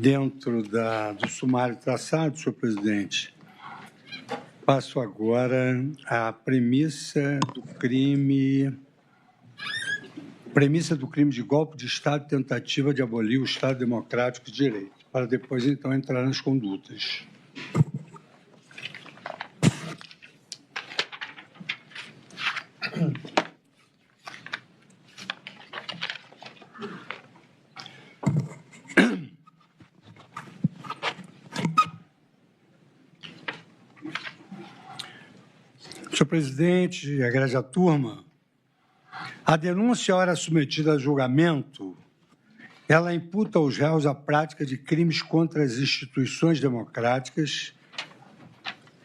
Dentro do sumário traçado, senhor presidente, passo agora à premissa do crime de golpe de Estado e tentativa de abolir o Estado Democrático de Direito, para depois, então, entrar nas condutas. Senhor presidente, egrégia turma, a denúncia, ora submetida a julgamento, ela imputa aos réus a prática de crimes contra as instituições democráticas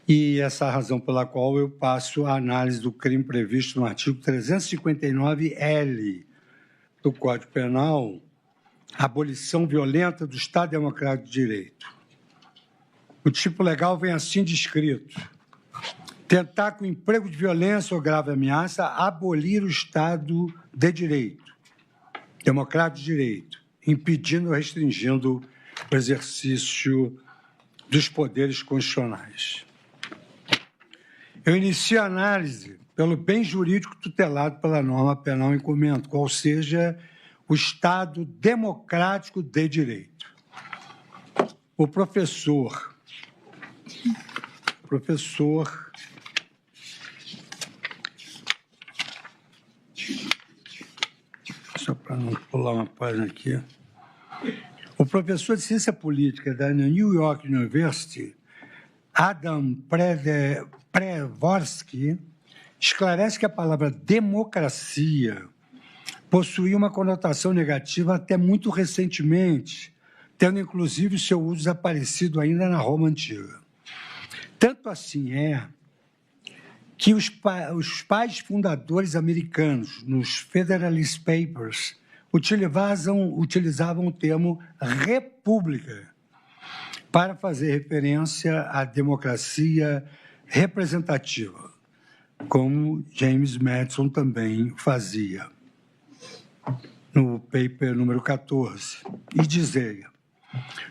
e essa é a razão pela qual eu passo a análise do crime previsto no artigo 359-L do Código Penal, abolição violenta do Estado Democrático de Direito. O tipo legal vem assim descrito: tentar, com emprego de violência ou grave ameaça, abolir o Estado de Direito, democrático de direito, impedindo ou restringindo o exercício dos poderes constitucionais. Eu inicio a análise pelo bem jurídico tutelado pela norma penal em comento, qual seja o Estado democrático de direito. O professor só para não pular uma página aqui, o professor de Ciência Política da New York University, Adam Pravorsky, esclarece que a palavra democracia possuía uma conotação negativa até muito recentemente, tendo inclusive seu uso desaparecido ainda na Roma Antiga. Tanto assim é que os pais fundadores americanos, nos Federalist Papers, utilizavam o termo república para fazer referência à democracia representativa, como James Madison também fazia no paper número 14, e dizia: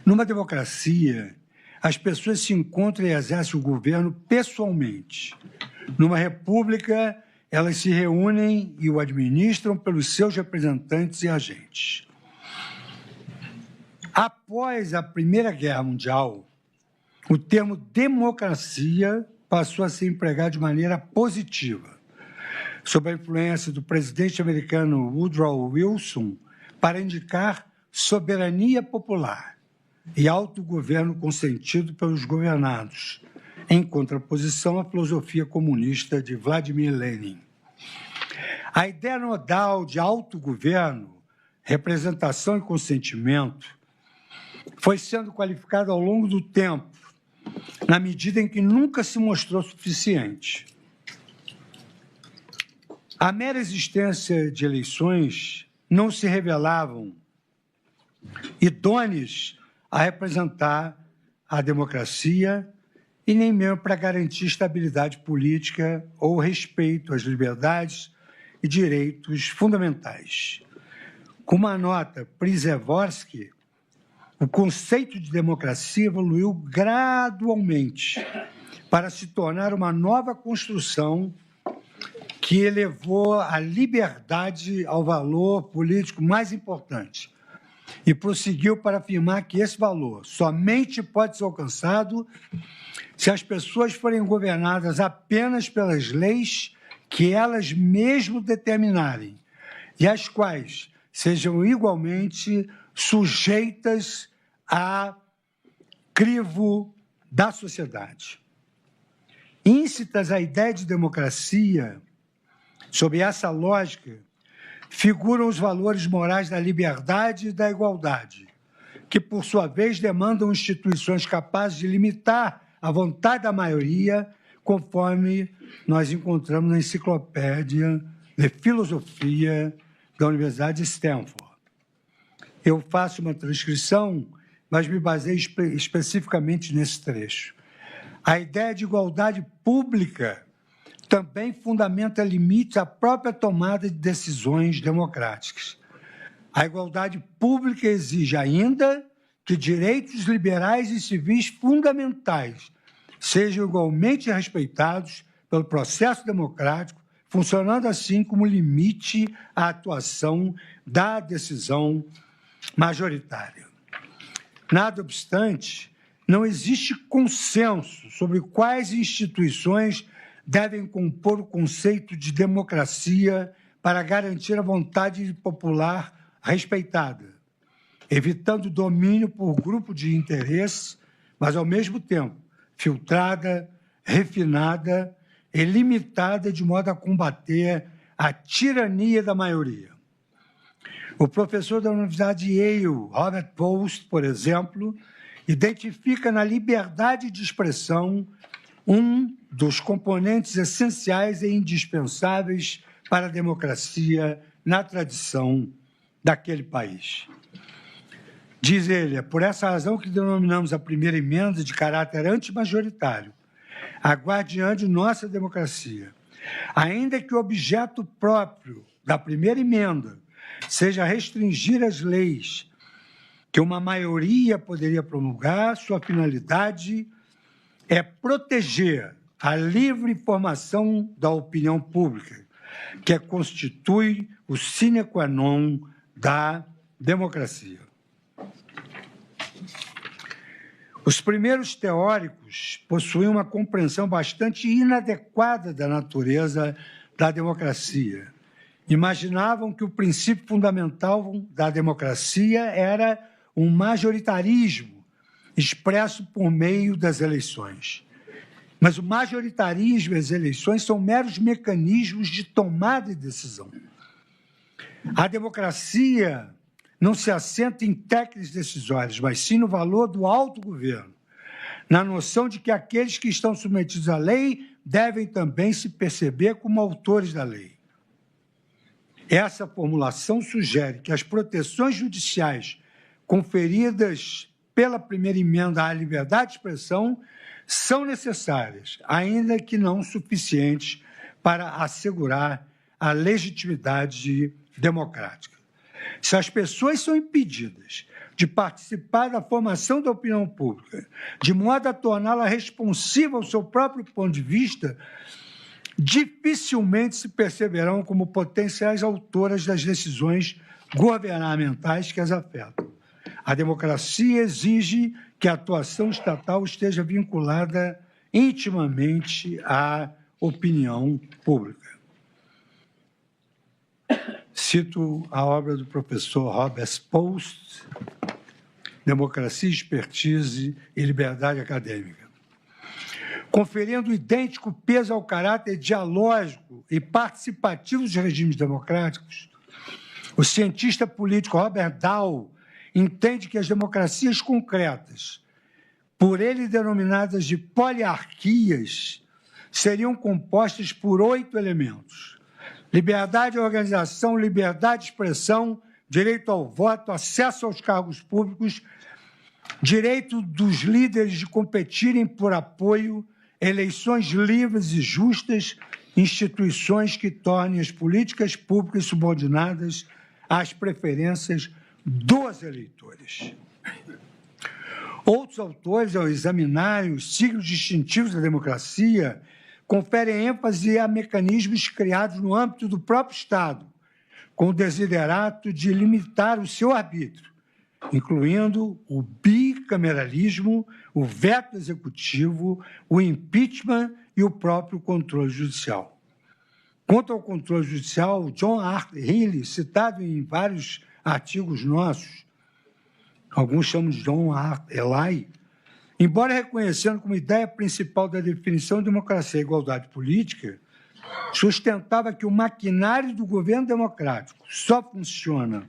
numa democracia, as pessoas se encontram e exercem o governo pessoalmente. Numa república, elas se reúnem e o administram pelos seus representantes e agentes. Após a Primeira Guerra Mundial, o termo democracia passou a ser empregado de maneira positiva, sob a influência do presidente americano Woodrow Wilson, para indicar soberania popular e autogoverno consentido pelos governados, em contraposição à filosofia comunista de Vladimir Lenin. A ideia nodal de autogoverno, representação e consentimento foi sendo qualificada ao longo do tempo, na medida em que nunca se mostrou suficiente. A mera existência de eleições não se revelavam idôneas a representar a democracia e nem mesmo para garantir estabilidade política ou respeito às liberdades e direitos fundamentais. Com uma nota Przeworski, o conceito de democracia evoluiu gradualmente para se tornar uma nova construção que elevou a liberdade ao valor político mais importante e prosseguiu para afirmar que esse valor somente pode ser alcançado se as pessoas forem governadas apenas pelas leis que elas mesmas determinarem e as quais sejam igualmente sujeitas a crivo da sociedade. Íncitas à ideia de democracia, sob essa lógica, figuram os valores morais da liberdade e da igualdade, que, por sua vez, demandam instituições capazes de limitar a vontade da maioria, conforme nós encontramos na Enciclopédia de Filosofia da Universidade de Stanford. Eu faço uma transcrição, mas me baseio especificamente nesse trecho. A ideia de igualdade pública também fundamenta limites à própria tomada de decisões democráticas. A igualdade pública exige ainda que direitos liberais e civis fundamentais sejam igualmente respeitados pelo processo democrático, funcionando assim como limite à atuação da decisão majoritária. Nada obstante, não existe consenso sobre quais instituições devem compor o conceito de democracia para garantir a vontade popular respeitada, evitando domínio por grupo de interesse, mas, ao mesmo tempo, filtrada, refinada e limitada de modo a combater a tirania da maioria. O professor da Universidade de Yale, Robert Post, por exemplo, identifica na liberdade de expressão um dos componentes essenciais e indispensáveis para a democracia na tradição daquele país. Diz ele, é por essa razão que denominamos a primeira emenda de caráter antimajoritário, a guardiã de nossa democracia. Ainda que o objeto próprio da primeira emenda seja restringir as leis que uma maioria poderia promulgar, sua finalidade é proteger a livre formação da opinião pública, que constitui o sine qua non da democracia. Os primeiros teóricos possuíam uma compreensão bastante inadequada da natureza da democracia. Imaginavam que o princípio fundamental da democracia era um majoritarismo expresso por meio das eleições. Mas o majoritarismo e as eleições são meros mecanismos de tomada de decisão. A democracia não se assenta em técnicas decisórias, mas sim no valor do autogoverno, na noção de que aqueles que estão submetidos à lei devem também se perceber como autores da lei. Essa formulação sugere que as proteções judiciais conferidas pela primeira emenda à liberdade de expressão são necessárias, ainda que não suficientes para assegurar a legitimidade democrática. Se as pessoas são impedidas de participar da formação da opinião pública, de modo a torná-la responsiva ao seu próprio ponto de vista, dificilmente se perceberão como potenciais autoras das decisões governamentais que as afetam. A democracia exige que a atuação estatal esteja vinculada intimamente à opinião pública. Cito a obra do professor Robert Post, Democracia, Expertise e Liberdade Acadêmica. Conferindo idêntico peso ao caráter dialógico e participativo dos regimes democráticos, o cientista político Robert Dahl entende que as democracias concretas, por ele denominadas de poliarquias, seriam compostas por 8 elementos: liberdade de organização, liberdade de expressão, direito ao voto, acesso aos cargos públicos, direito dos líderes de competirem por apoio, eleições livres e justas, instituições que tornem as políticas públicas subordinadas às preferências dos eleitores. Outros autores, ao examinarem os signos distintivos da democracia, conferem ênfase a mecanismos criados no âmbito do próprio Estado, com o desiderato de limitar o seu arbítrio, incluindo o bicameralismo, o veto executivo, o impeachment e o próprio controle judicial. Quanto ao controle judicial, John Arthur Healy, citado em vários artigos nossos, alguns chamam de John Arthur Eli, embora reconhecendo como ideia principal da definição de democracia e igualdade política, sustentava que o maquinário do governo democrático só funciona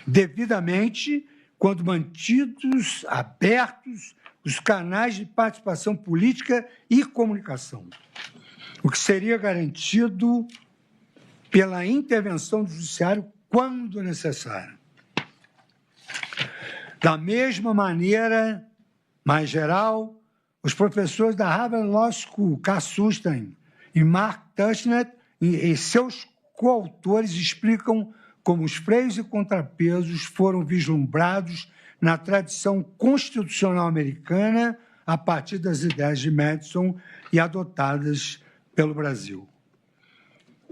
devidamente quando mantidos abertos os canais de participação política e comunicação, o que seria garantido pela intervenção do judiciário quando necessário. Da mesma maneira, mais geral, os professores da Harvard Law School, Carl Sustein e Mark Tushnet, e seus coautores explicam como os freios e contrapesos foram vislumbrados na tradição constitucional americana a partir das ideias de Madison e adotadas pelo Brasil.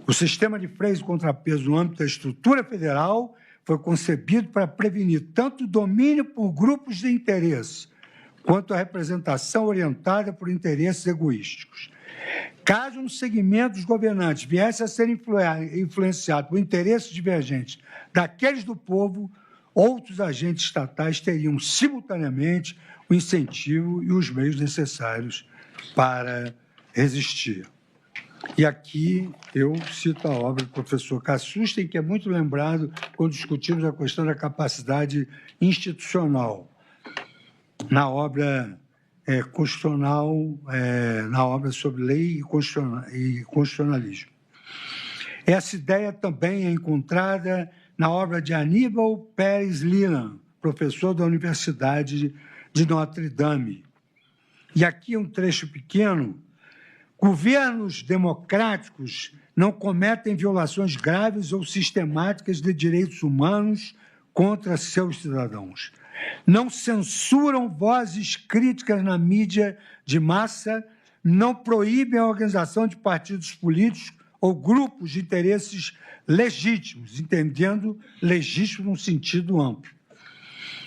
O sistema de freios e contrapeso no âmbito da estrutura federal foi concebido para prevenir tanto o domínio por grupos de interesse, quanto a representação orientada por interesses egoísticos. Caso um segmento dos governantes viesse a ser influenciado por interesses divergentes daqueles do povo, outros agentes estatais teriam simultaneamente o incentivo e os meios necessários para resistir. E aqui eu cito a obra do professor Kassusten, que é muito lembrado quando discutimos a questão da capacidade institucional, na obra constitucional, na obra sobre lei e constitucionalismo. Essa ideia também é encontrada na obra de Aníbal Pérez Linan, professor da Universidade de Notre Dame. E aqui um trecho pequeno. Governos democráticos não cometem violações graves ou sistemáticas de direitos humanos contra seus cidadãos. Não censuram vozes críticas na mídia de massa, não proíbem a organização de partidos políticos ou grupos de interesses legítimos, entendendo legítimo no sentido amplo.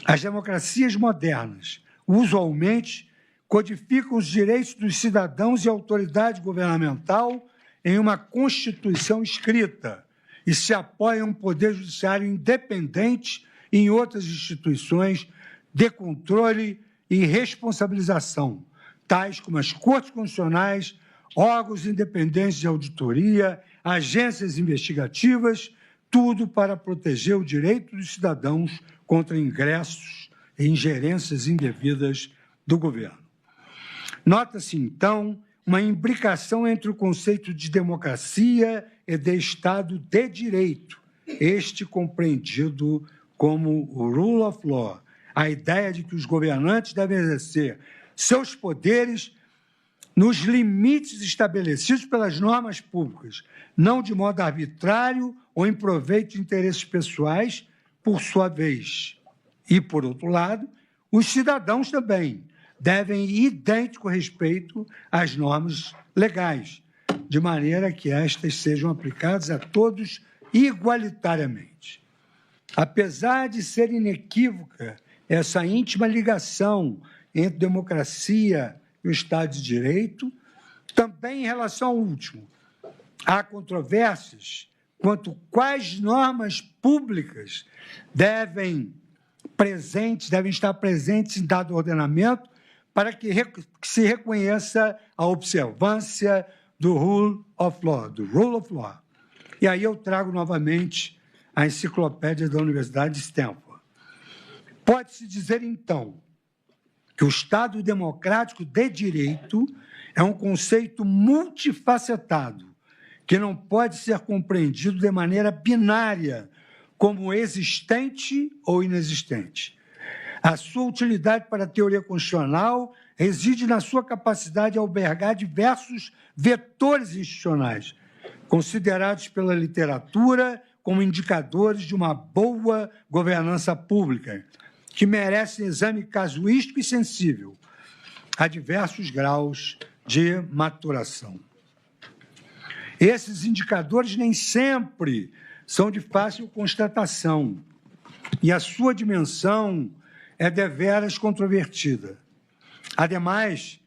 As democracias modernas, usualmente, codificam os direitos dos cidadãos e autoridade governamental em uma Constituição escrita e se apoiam em um poder judiciário independente e em outras instituições de controle e responsabilização, tais como as Cortes Constitucionais, órgãos independentes de auditoria, agências investigativas, tudo para proteger o direito dos cidadãos contra ingressos e ingerências indevidas do governo. Nota-se, então, uma imbricação entre o conceito de democracia e de Estado de Direito, este compreendido como o rule of law, a ideia de que os governantes devem exercer seus poderes nos limites estabelecidos pelas normas públicas, não de modo arbitrário ou em proveito de interesses pessoais, por sua vez. E, por outro lado, os cidadãos também devem idêntico respeito às normas legais, de maneira que estas sejam aplicadas a todos igualitariamente. Apesar de ser inequívoca essa íntima ligação entre democracia e o Estado de Direito, também em relação ao último, há controvérsias quanto quais normas públicas devem estar presentes em dado ordenamento para que se reconheça a observância do rule of law. E aí eu trago novamente a enciclopédia da Universidade de Stanford. Pode-se dizer, então, que o Estado democrático de direito é um conceito multifacetado, que não pode ser compreendido de maneira binária, como existente ou inexistente. A sua utilidade para a teoria constitucional reside na sua capacidade de albergar diversos vetores institucionais, considerados pela literatura como indicadores de uma boa governança pública, que merecem exame casuístico e sensível, a diversos graus de maturação. Esses indicadores nem sempre são de fácil constatação, e a sua dimensão é deveras controvertida. Ademais,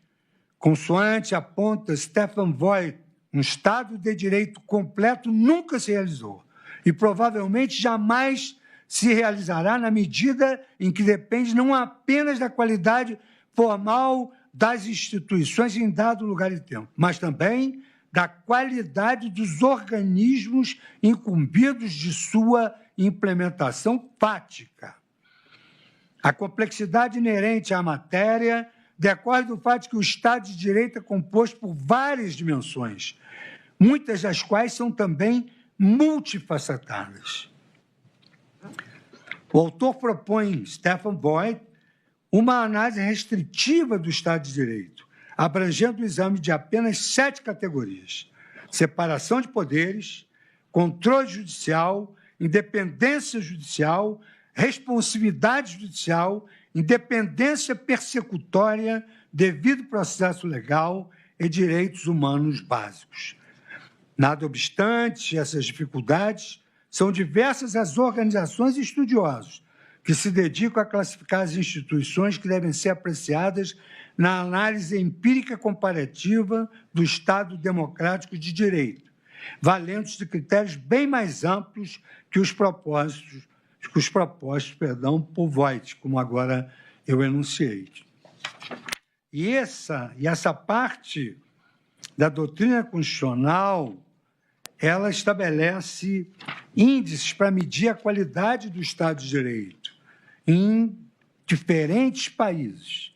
consoante aponta Stefan Voigt, um Estado de direito completo nunca se realizou e provavelmente jamais se realizará na medida em que depende não apenas da qualidade formal das instituições em dado lugar e tempo, mas também da qualidade dos organismos incumbidos de sua implementação fática. A complexidade inerente à matéria decorre do fato de que o Estado de Direito é composto por várias dimensões, muitas das quais são também multifacetadas. O autor propõe, Stefan Voigt, uma análise restritiva do Estado de Direito, abrangendo o exame de apenas 7 categorias: separação de poderes, controle judicial, independência judicial, responsividade judicial, independência persecutória, devido processo legal e direitos humanos básicos. Nada obstante essas dificuldades, são diversas as organizações e estudiosos que se dedicam a classificar as instituições que devem ser apreciadas na análise empírica comparativa do Estado democrático de direito, valendo-se de critérios bem mais amplos que os propostos por Voigt, como agora eu enunciei. E essa parte da doutrina constitucional, ela estabelece índices para medir a qualidade do Estado de Direito em diferentes países.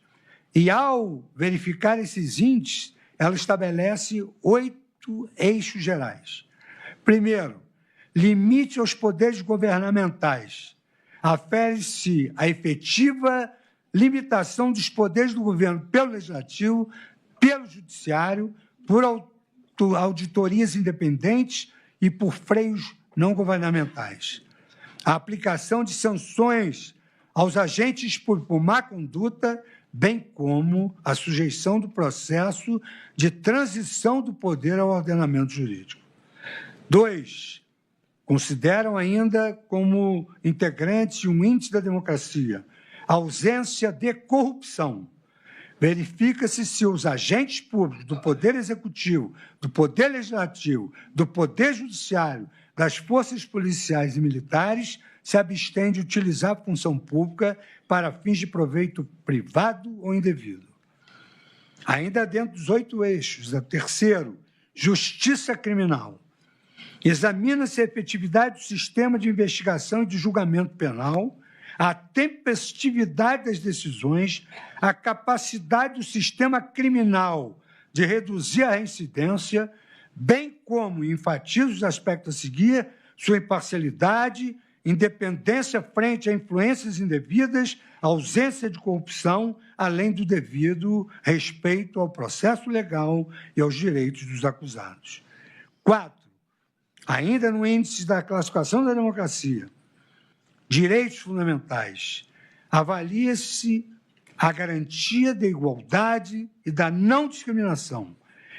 E, ao verificar esses índices, ela estabelece 8 eixos gerais. Primeiro, limite aos poderes governamentais. Afere-se a efetiva limitação dos poderes do governo pelo Legislativo, pelo Judiciário, por auditorias independentes e por freios não governamentais. A aplicação de sanções aos agentes por má conduta, bem como a sujeição do processo de transição do poder ao ordenamento jurídico. 2. Consideram ainda como integrante um índice da democracia a ausência de corrupção. Verifica-se se os agentes públicos do Poder Executivo, do Poder Legislativo, do Poder Judiciário, das forças policiais e militares se abstêm de utilizar a função pública para fins de proveito privado ou indevido. Ainda dentro dos 8 eixos, terceiro, justiça criminal. Examina-se a efetividade do sistema de investigação e de julgamento penal, a tempestividade das decisões, a capacidade do sistema criminal de reduzir a reincidência, bem como, enfatiza os aspectos a seguir, sua imparcialidade, independência frente a influências indevidas, ausência de corrupção, além do devido respeito ao processo legal e aos direitos dos acusados. 4. Ainda no índice da classificação da democracia, direitos fundamentais, avalia-se a garantia da igualdade e da não discriminação,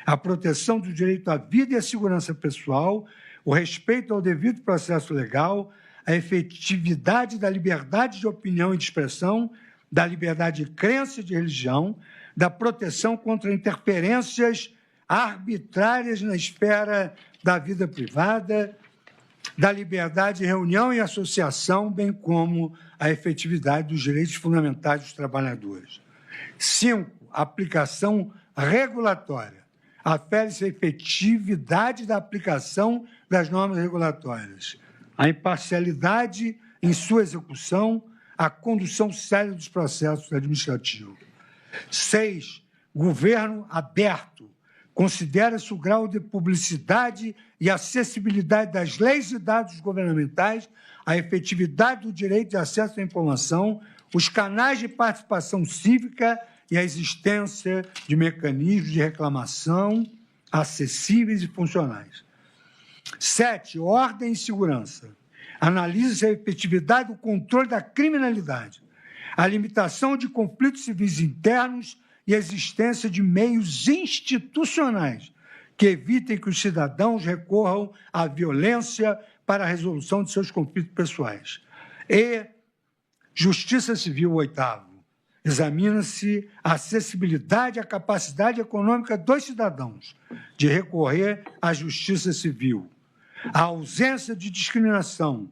a proteção do direito à vida e à segurança pessoal, o respeito ao devido processo legal, a efetividade da liberdade de opinião e de expressão, da liberdade de crença e de religião, da proteção contra interferências arbitrárias na esfera da vida privada, da liberdade de reunião e associação, bem como a efetividade dos direitos fundamentais dos trabalhadores. 5. Aplicação regulatória. Afere-se a efetividade da aplicação das normas regulatórias, a imparcialidade em sua execução, a condução séria dos processos administrativos. 6. Governo aberto. Considera-se o grau de publicidade e acessibilidade das leis e dados governamentais, a efetividade do direito de acesso à informação, os canais de participação cívica e a existência de mecanismos de reclamação acessíveis e funcionais. 7. Ordem e segurança. Analisa-se a efetividade do controle da criminalidade, a limitação de conflitos civis internos e a existência de meios institucionais que evitem que os cidadãos recorram à violência para a resolução de seus conflitos pessoais. E Justiça Civil, 8º. Examina-se a acessibilidade e a capacidade econômica dos cidadãos de recorrer à Justiça Civil, a ausência de discriminação,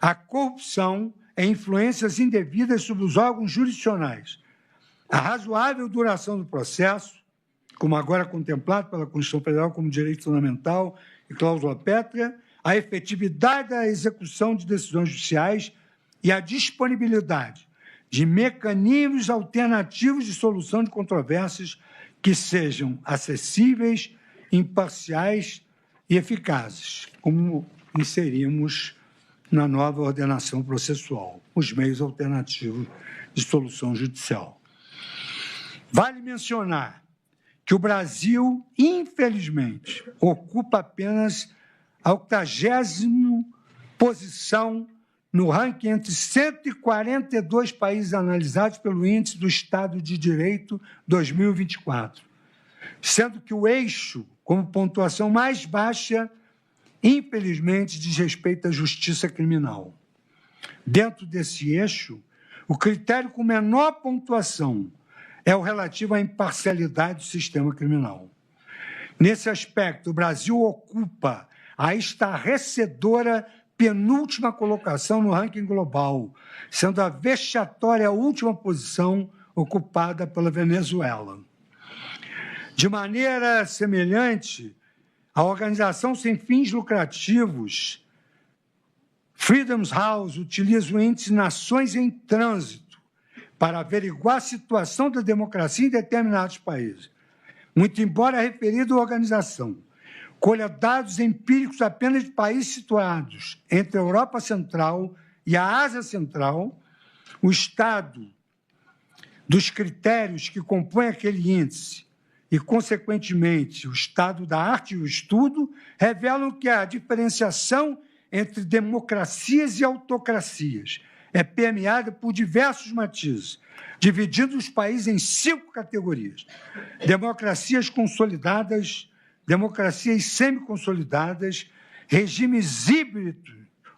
a corrupção e influências indevidas sobre os órgãos jurisdicionais, a razoável duração do processo, como agora contemplado pela Constituição Federal como direito fundamental e cláusula pétrea, a efetividade da execução de decisões judiciais e a disponibilidade de mecanismos alternativos de solução de controvérsias que sejam acessíveis, imparciais e eficazes, como inserimos na nova ordenação processual, os meios alternativos de solução judicial. Vale mencionar que o Brasil, infelizmente, ocupa apenas a 80ª posição no ranking entre 142 países analisados pelo Índice do Estado de Direito 2024, sendo que o eixo, como pontuação mais baixa, infelizmente, diz respeito à justiça criminal. Dentro desse eixo, o critério com menor pontuação é o relativo à imparcialidade do sistema criminal. Nesse aspecto, o Brasil ocupa a estarrecedora penúltima colocação no ranking global, sendo a vexatória última posição ocupada pela Venezuela. De maneira semelhante, a organização sem fins lucrativos Freedom House utiliza o índice Nações em Trânsito para averiguar a situação da democracia em determinados países. Muito embora a referida organização colha dados empíricos apenas de países situados entre a Europa Central e a Ásia Central, o estado dos critérios que compõem aquele índice e, consequentemente, o estado da arte e o estudo revelam que a diferenciação entre democracias e autocracias é permeada por diversos matizes, dividindo os países em 5 categorias: democracias consolidadas, democracias semi-consolidadas, regimes híbridos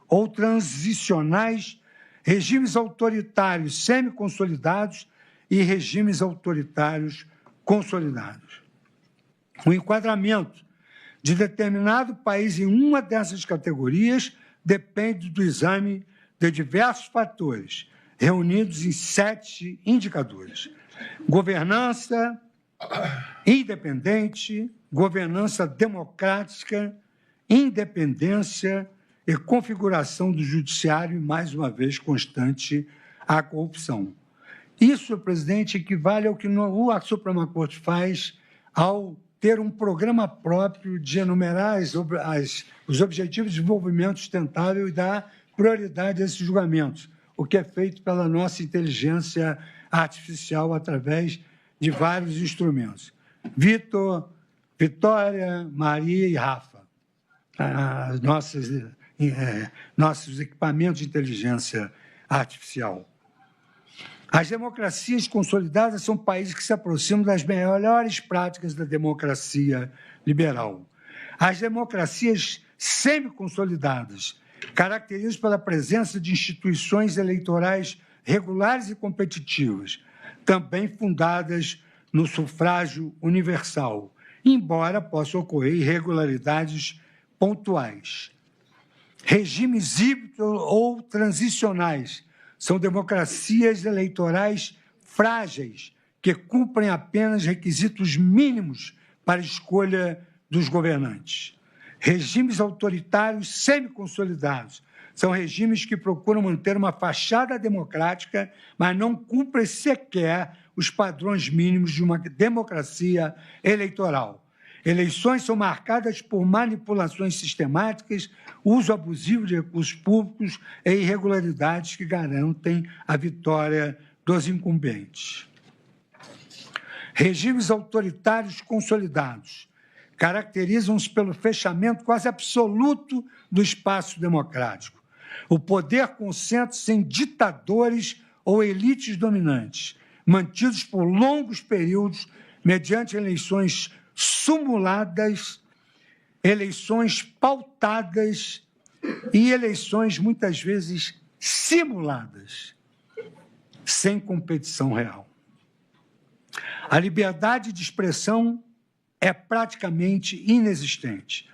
ou transicionais, regimes autoritários semi-consolidados e regimes autoritários consolidados. O enquadramento de determinado país em uma dessas categorias depende do exame de diversos fatores, reunidos em 7 indicadores: governança independente, governança democrática, independência e configuração do judiciário e, mais uma vez, constante a corrupção. Isso, presidente, equivale ao que a Suprema Corte faz ao ter um programa próprio de enumerar os objetivos de desenvolvimento sustentável e dar prioridade a esses julgamentos, o que é feito pela nossa inteligência artificial através de vários instrumentos. Vitor, Vitória, Maria e Rafa, nossos equipamentos de inteligência artificial. As democracias consolidadas são países que se aproximam das melhores práticas da democracia liberal. As democracias semi-consolidadas caracterizam pela presença de instituições eleitorais regulares e competitivas, também fundadas no sufrágio universal, embora possam ocorrer irregularidades pontuais. Regimes híbridos ou transicionais são democracias eleitorais frágeis, que cumprem apenas requisitos mínimos para a escolha dos governantes. Regimes autoritários semi-consolidados são regimes que procuram manter uma fachada democrática, mas não cumprem sequer os padrões mínimos de uma democracia eleitoral. Eleições são marcadas por manipulações sistemáticas, uso abusivo de recursos públicos e irregularidades que garantem a vitória dos incumbentes. Regimes autoritários consolidados caracterizam-se pelo fechamento quase absoluto do espaço democrático. O poder concentra-se em ditadores ou elites dominantes, mantidos por longos períodos mediante eleições simuladas, eleições pautadas e eleições, muitas vezes, simuladas, sem competição real. A liberdade de expressão é praticamente inexistente.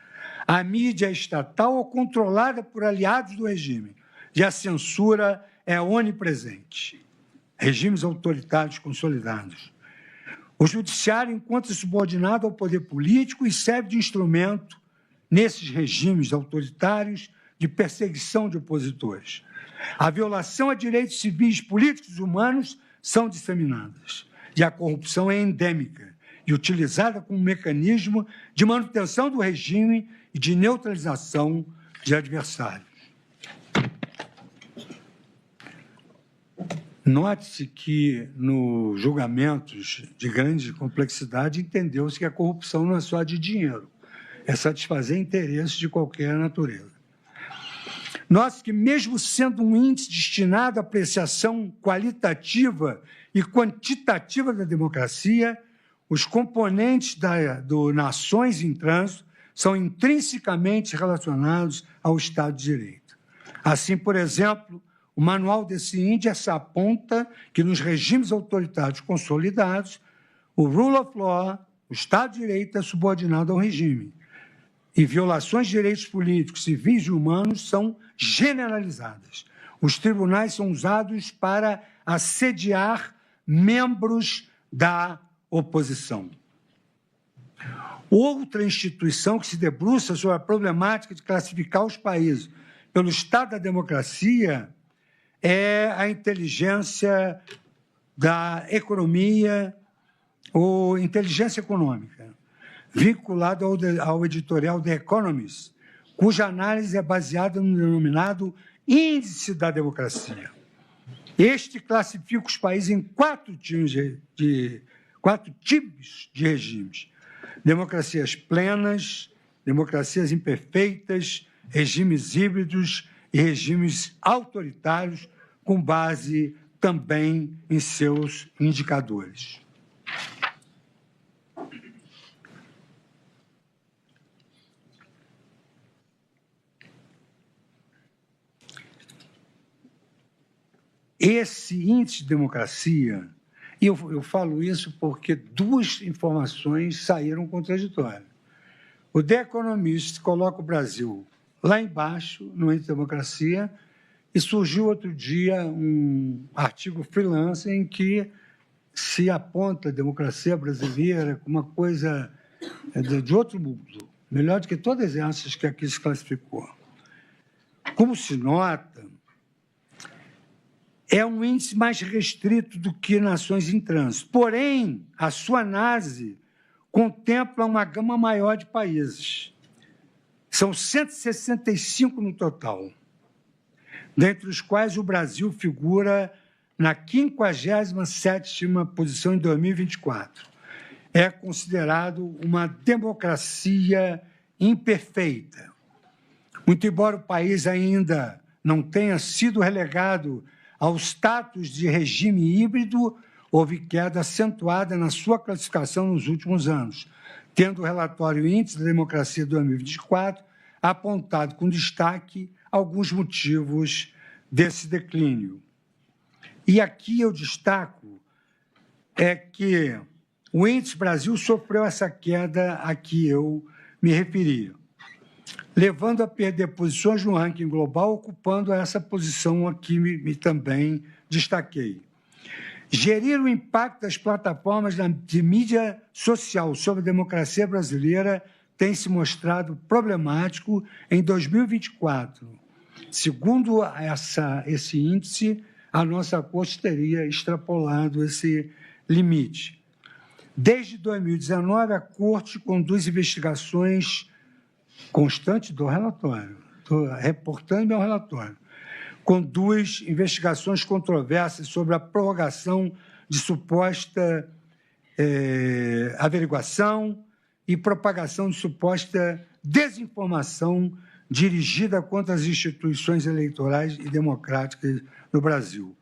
A mídia é estatal ou controlada por aliados do regime, e a censura é onipresente. Regimes autoritários consolidados. O judiciário encontra-se subordinado ao poder político e serve de instrumento, nesses regimes autoritários, de perseguição de opositores. A violação a direitos civis, políticos e humanos são disseminadas, e a corrupção é endêmica e utilizada como mecanismo de manutenção do regime e de neutralização de adversários. Note-se que, nos julgamentos de grande complexidade, entendeu-se que a corrupção não é só de dinheiro, é satisfazer interesses de qualquer natureza. Nós que, mesmo sendo um índice destinado à apreciação qualitativa e quantitativa da democracia, os componentes do Nações em Trânsito são intrinsecamente relacionados ao Estado de Direito. Assim, por exemplo, o manual desse índice aponta que, nos regimes autoritários consolidados, o rule of law, o Estado de Direito, é subordinado ao regime. E violações de direitos políticos, civis e humanos são generalizadas. Os tribunais são usados para assediar membros da oposição. Outra instituição que se debruça sobre a problemática de classificar os países pelo estado da democracia é a inteligência da economia ou inteligência econômica, vinculado ao editorial The Economist, cuja análise é baseada no denominado Índice da Democracia. Este classifica os países em quatro tipos de regimes: democracias plenas, democracias imperfeitas, regimes híbridos e regimes autoritários, com base também em seus indicadores. Esse índice de democracia, e eu falo isso porque duas informações saíram contraditórias. O The Economist coloca o Brasil lá embaixo, no índice de democracia, e surgiu outro dia um artigo freelance em que se aponta a democracia brasileira como uma coisa de outro mundo, melhor do que todas essas que aqui se classificou. Como se nota, é um índice mais restrito do que Nações em Trânsito. Porém, a sua análise contempla uma gama maior de países. São 165 no total, dentre os quais o Brasil figura na 57ª posição em 2024. É considerado uma democracia imperfeita. Muito embora o país ainda não tenha sido relegado ao status de regime híbrido, houve queda acentuada na sua classificação nos últimos anos, tendo o relatório Índice da Democracia 2024 apontado com destaque alguns motivos desse declínio. E aqui eu destaco que o Índice Brasil sofreu essa queda a que eu me referi, levando a perder posições no ranking global, ocupando essa posição aqui me também destaquei. Gerir o impacto das plataformas de mídia social sobre a democracia brasileira tem se mostrado problemático em 2024. Segundo esse índice, a nossa Corte teria extrapolado esse limite. Desde 2019, a Corte conduz investigações constantes do relatório, estou reportando meu relatório, conduz investigações controversas sobre a prorrogação de suposta averiguação e propagação de suposta desinformação dirigida contra as instituições eleitorais e democráticas no Brasil.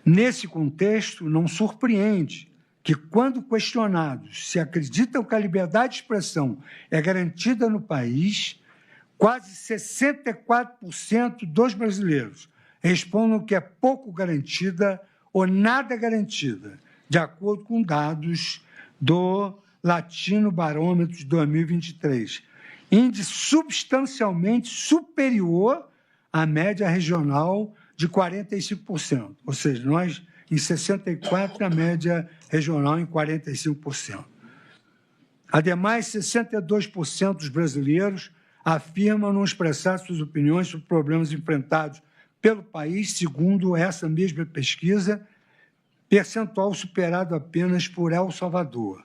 Nesse contexto, não surpreende que, quando questionados se acreditam que a liberdade de expressão é garantida no país, quase 64% dos brasileiros respondem que é pouco garantida ou nada garantida, de acordo com dados do Latino Barômetro de 2023, índice substancialmente superior à média regional de 45%, ou seja, nós em 64%, a média regional em 45%. Ademais, 62% dos brasileiros afirmam não expressar suas opiniões sobre problemas enfrentados pelo país, segundo essa mesma pesquisa, percentual superado apenas por El Salvador,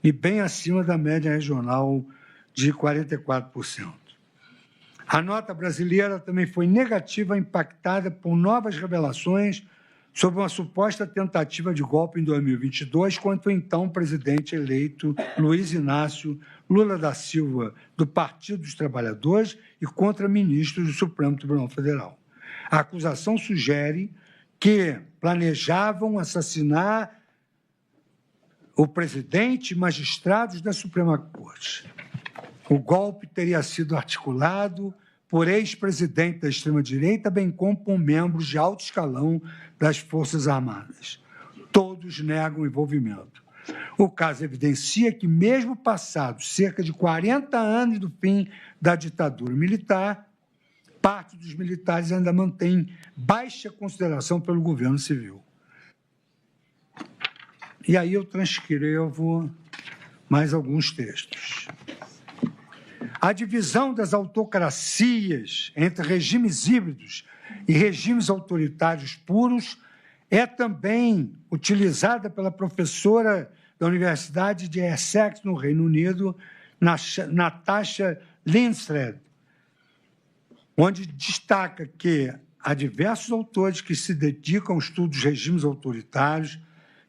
e bem acima da média regional de 44%. A nota brasileira também foi negativa, impactada por novas revelações sobre uma suposta tentativa de golpe em 2022 contra o então presidente eleito Luiz Inácio Lula da Silva, do Partido dos Trabalhadores, e contra ministros do Supremo Tribunal Federal. A acusação sugere que planejavam assassinar o presidente e magistrados da Suprema Corte. O golpe teria sido articulado por ex-presidente da extrema-direita, bem como por membros de alto escalão das Forças Armadas. Todos negam envolvimento. O caso evidencia que, mesmo passados cerca de 40 anos do fim da ditadura militar, parte dos militares ainda mantém baixa consideração pelo governo civil. E aí eu transcrevo mais alguns textos. A divisão das autocracias entre regimes híbridos e regimes autoritários puros é também utilizada pela professora da Universidade de Essex, no Reino Unido, Natasha Lindstrom, onde destaca que há diversos autores que se dedicam ao estudo dos regimes autoritários,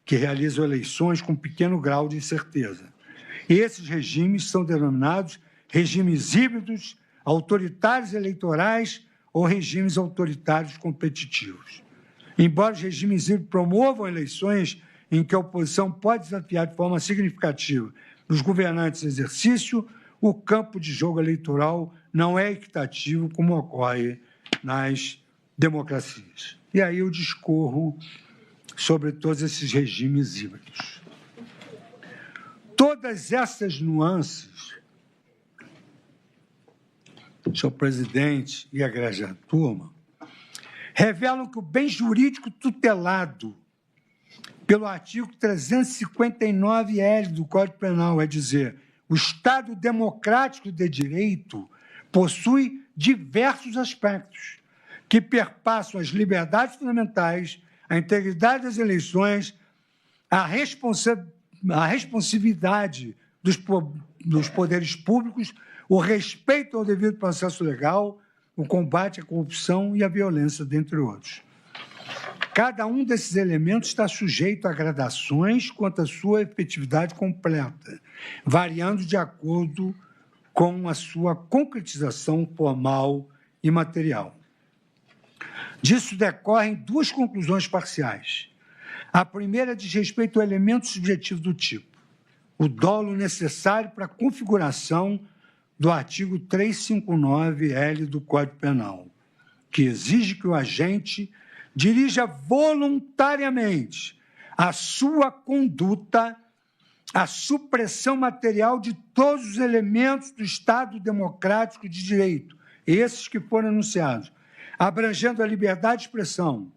que realizam eleições com pequeno grau de incerteza. E esses regimes são denominados regimes híbridos, autoritários eleitorais ou regimes autoritários competitivos. Embora os regimes híbridos promovam eleições em que a oposição pode desafiar de forma significativa os governantes em exercício, o campo de jogo eleitoral não é equitativo como ocorre nas democracias. E aí eu discorro sobre todos esses regimes híbridos. Todas essas nuances, senhor presidente e agrejada turma, revelam que o bem jurídico tutelado pelo artigo 359-L do Código Penal, é dizer, o Estado democrático de direito, possui diversos aspectos que perpassam as liberdades fundamentais, a integridade das eleições, a responsividade dos poderes públicos, o respeito ao devido processo legal, o combate à corrupção e à violência, dentre outros. Cada um desses elementos está sujeito a gradações quanto à sua efetividade completa, variando de acordo com a sua concretização formal e material. Disso decorrem duas conclusões parciais. A primeira diz respeito ao elemento subjetivo do tipo, o dolo necessário para a configuração do artigo 359-L do Código Penal, que exige que o agente dirija voluntariamente a sua conduta à supressão material de todos os elementos do Estado democrático de direito, esses que foram anunciados, abrangendo a liberdade de expressão,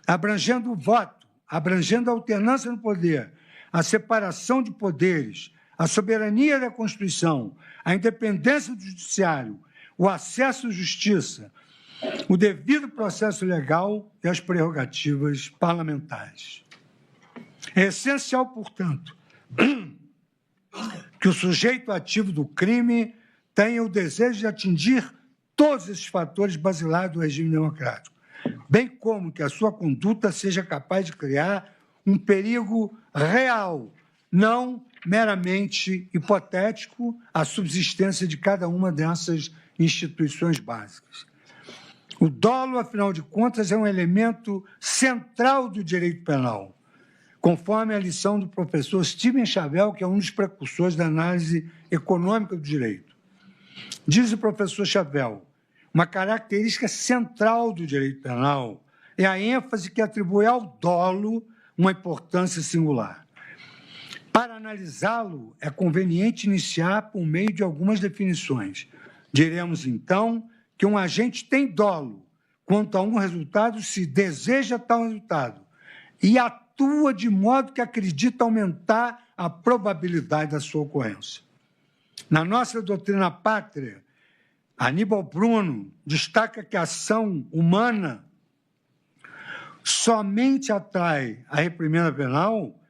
abrangendo o voto, abrangendo a alternância no poder, a separação de poderes, a soberania da Constituição, a independência do Judiciário, o acesso à justiça, o devido processo legal e as prerrogativas parlamentares. É essencial, portanto, que o sujeito ativo do crime tenha o desejo de atingir todos esses fatores basilares do regime democrático, bem como que a sua conduta seja capaz de criar um perigo real, não meramente hipotético, à subsistência de cada uma dessas instituições básicas. O dolo, afinal de contas, é um elemento central do direito penal, conforme a lição do professor Steven Chavel, que é um dos precursores da análise econômica do direito. Diz o professor Chavel, uma característica central do direito penal é a ênfase que atribui ao dolo uma importância singular. Para analisá-lo, é conveniente iniciar por meio de algumas definições. Diremos, então, que um agente tem dolo quanto a um resultado se deseja tal resultado e atua de modo que acredita aumentar a probabilidade da sua ocorrência. Na nossa doutrina pátria, Aníbal Bruno destaca que a ação humana somente atrai a reprimenda penal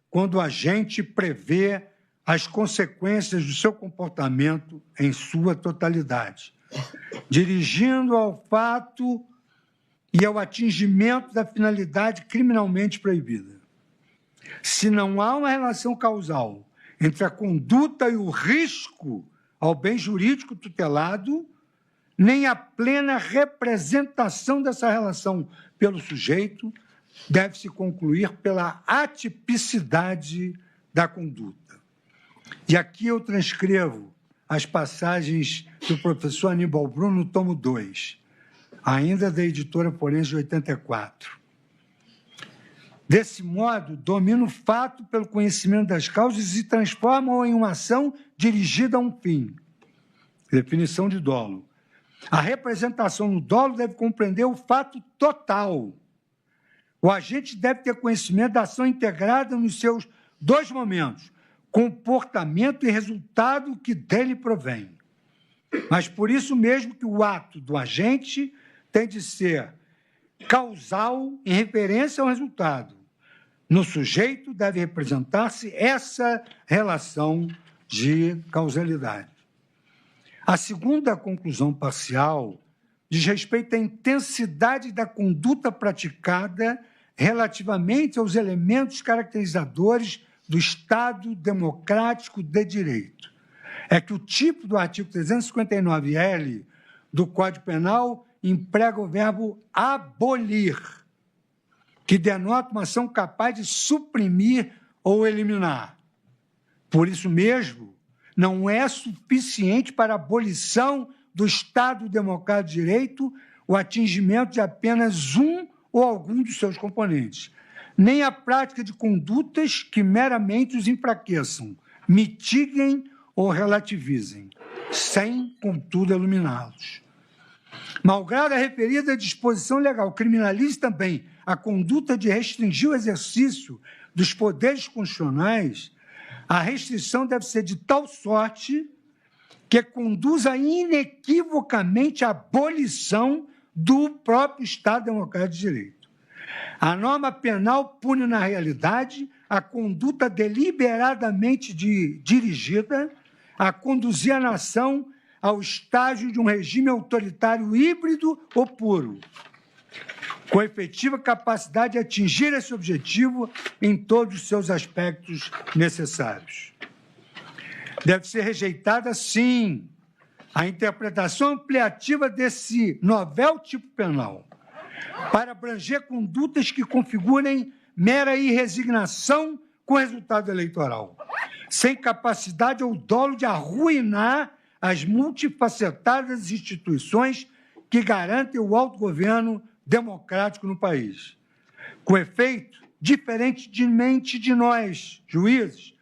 quando o agente prevê as consequências do seu comportamento em sua totalidade, dirigindo ao fato e ao atingimento da finalidade criminalmente proibida. Se não há uma relação causal entre a conduta e o risco ao bem jurídico tutelado, nem a plena representação dessa relação pelo sujeito deve-se concluir pela atipicidade da conduta. E aqui eu transcrevo as passagens do professor Aníbal Bruno no tomo 2, ainda da editora Forense de 84. Desse modo, domina o fato pelo conhecimento das causas e se transforma em uma ação dirigida a um fim. Definição de dolo. A representação no dolo deve compreender o fato total. O agente deve ter conhecimento da ação integrada nos seus dois momentos, comportamento e resultado que dele provém. Mas por isso mesmo que o ato do agente tem de ser causal em referência ao resultado. No sujeito deve representar-se essa relação de causalidade. A segunda conclusão parcial diz respeito à intensidade da conduta praticada relativamente aos elementos caracterizadores do Estado democrático de direito. É que o tipo do artigo 359-L do Código Penal emprega o verbo abolir, que denota uma ação capaz de suprimir ou eliminar. Por isso mesmo, não é suficiente para a abolição do Estado democrático de direito o atingimento de apenas um ou algum dos seus componentes, nem a prática de condutas que meramente os enfraqueçam, mitiguem ou relativizem, sem, contudo, eliminá-los. Malgrado a referida disposição legal criminalize também a conduta de restringir o exercício dos poderes constitucionais, a restrição deve ser de tal sorte que conduza inequivocamente à abolição do próprio Estado Democrático de Direito. A norma penal pune, na realidade, a conduta deliberadamente dirigida a conduzir a nação ao estágio de um regime autoritário híbrido ou puro, com efetiva capacidade de atingir esse objetivo em todos os seus aspectos necessários. Deve ser rejeitada, sim, a interpretação ampliativa desse novel tipo penal para abranger condutas que configurem mera irresignação com o resultado eleitoral, sem capacidade ou dolo de arruinar as multifacetadas instituições que garantem o autogoverno democrático no país. Com efeito, diferentemente de nós, juízes,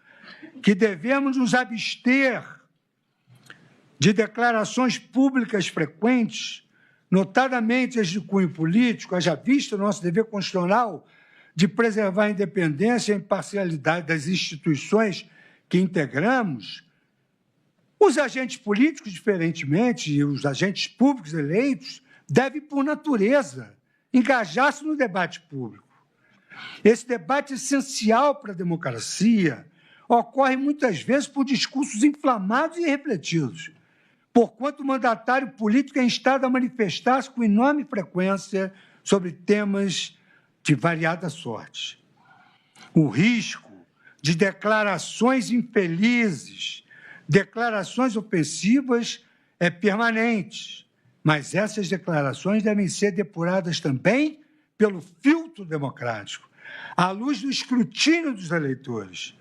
que devemos nos abster de declarações públicas frequentes, notadamente as de cunho político, haja visto o nosso dever constitucional de preservar a independência e a imparcialidade das instituições que integramos, os agentes políticos, diferentemente, e os agentes públicos eleitos, devem, por natureza, engajar-se no debate público. Esse debate essencial para a democracia ocorre muitas vezes por discursos inflamados e irrefletidos, porquanto o mandatário político é instado a manifestar-se com enorme frequência sobre temas de variada sorte. O risco de declarações infelizes, declarações ofensivas é permanente, mas essas declarações devem ser depuradas também pelo filtro democrático, à luz do escrutínio dos eleitores.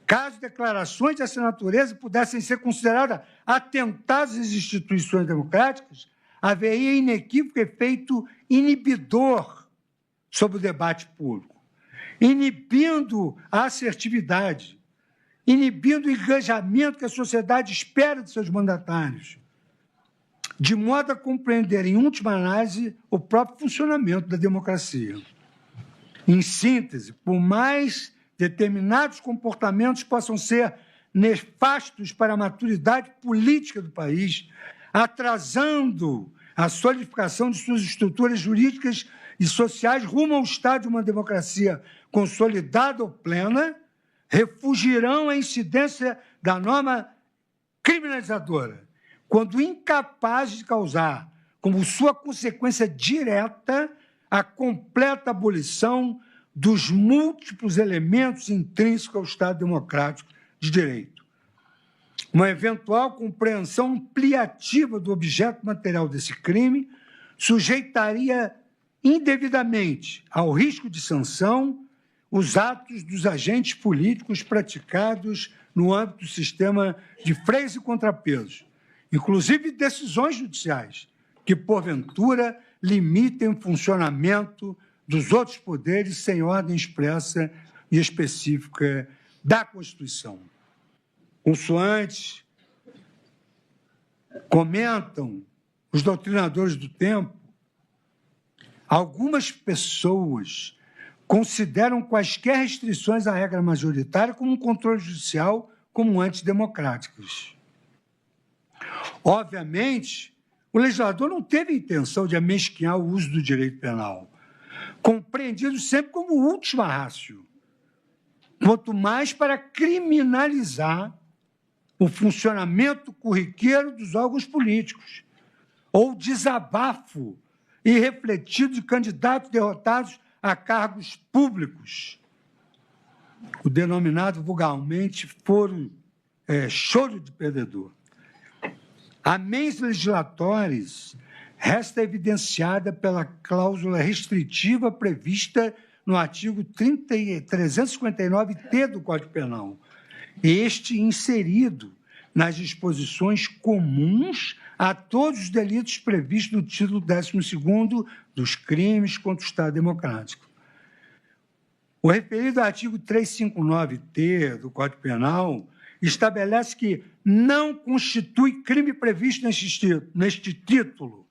Caso declarações dessa natureza pudessem ser consideradas atentados às instituições democráticas, haveria inequívoco efeito inibidor sobre o debate público, inibindo a assertividade, inibindo o engajamento que a sociedade espera de seus mandatários, de modo a compreender, em última análise, o próprio funcionamento da democracia. Em síntese, por mais determinados comportamentos possam ser nefastos para a maturidade política do país, atrasando a solidificação de suas estruturas jurídicas e sociais rumo ao estado de uma democracia consolidada ou plena, refugirão a incidência da norma criminalizadora, quando incapaz de causar, como sua consequência direta, a completa abolição dos múltiplos elementos intrínsecos ao Estado democrático de direito. Uma eventual compreensão ampliativa do objeto material desse crime sujeitaria indevidamente ao risco de sanção os atos dos agentes políticos praticados no âmbito do sistema de freios e contrapesos, inclusive decisões judiciais, que, porventura, limitem o funcionamento dos outros poderes sem ordem expressa e específica da Constituição. Consoante comentam os doutrinadores do tempo, algumas pessoas consideram quaisquer restrições à regra majoritária como um controle judicial como antidemocráticas. Obviamente, o legislador não teve a intenção de amesquinhar o uso do direito penal, compreendido sempre como última ratio, quanto mais para criminalizar o funcionamento corriqueiro dos órgãos políticos, ou desabafo irrefletido de candidatos derrotados a cargos públicos, o denominado vulgarmente foro choro de perdedor. A mens legislatórias resta evidenciada pela cláusula restritiva prevista no artigo 359-T do Código Penal, este inserido nas disposições comuns a todos os delitos previstos no título 12º dos crimes contra o Estado Democrático. O referido artigo 359-T do Código Penal estabelece que não constitui crime previsto neste título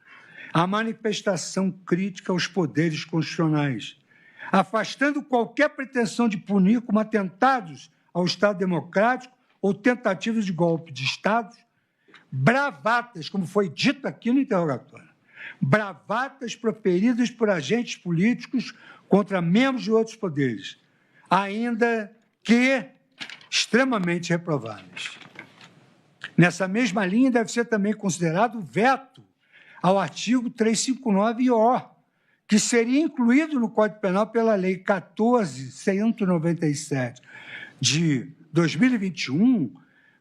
a manifestação crítica aos poderes constitucionais, afastando qualquer pretensão de punir como atentados ao Estado Democrático ou tentativas de golpe de Estado, bravatas, como foi dito aqui no interrogatório, bravatas proferidas por agentes políticos contra membros de outros poderes, ainda que extremamente reprováveis. Nessa mesma linha, deve ser também considerado o veto ao artigo 359-O, que seria incluído no Código Penal pela Lei 14.197 de 2021,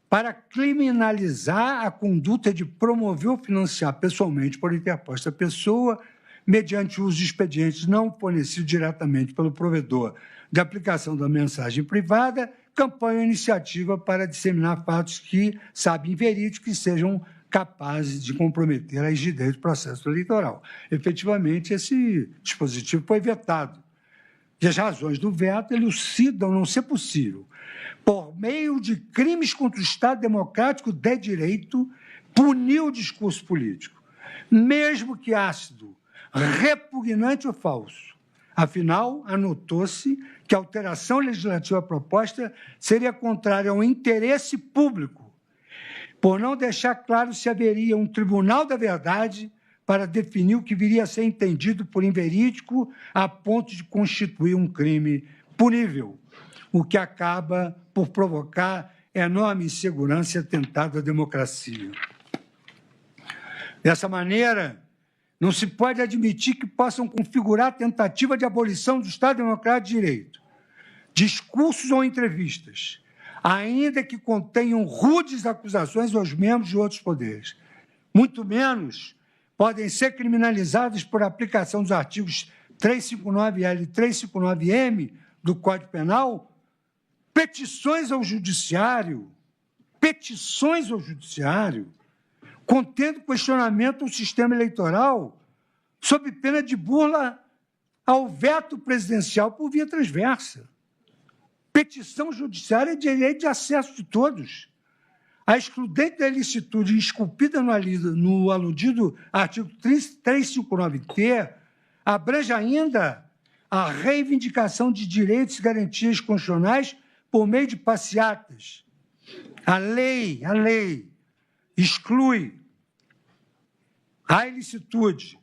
para criminalizar a conduta de promover ou financiar pessoalmente por interposta pessoa, mediante uso de expedientes não fornecidos diretamente pelo provedor de aplicação da mensagem privada, campanha ou iniciativa para disseminar fatos que sabem verídicos que sejam capazes de comprometer a rigidez do processo eleitoral. Efetivamente, esse dispositivo foi vetado. E as razões do veto elucidam não ser possível, por meio de crimes contra o Estado Democrático de direito, punir o discurso político, mesmo que ácido, repugnante ou falso. Afinal, anotou-se que a alteração legislativa proposta seria contrária ao interesse público, por não deixar claro se haveria um tribunal da verdade para definir o que viria a ser entendido por inverídico a ponto de constituir um crime punível, o que acaba por provocar enorme insegurança e atentado à democracia. Dessa maneira, não se pode admitir que possam configurar tentativa de abolição do Estado Democrático de Direito, discursos ou entrevistas, ainda que contenham rudes acusações aos membros de outros poderes. Muito menos podem ser criminalizados por aplicação dos artigos 359-L e 359-M do Código Penal, petições ao Judiciário, contendo questionamento ao sistema eleitoral, sob pena de burla ao veto presidencial por via transversa. Petição judiciária é direito de acesso de todos. A excludente da ilicitude esculpida no aludido artigo 359-T abrange ainda a reivindicação de direitos e garantias constitucionais por meio de passeatas. A lei exclui a ilicitude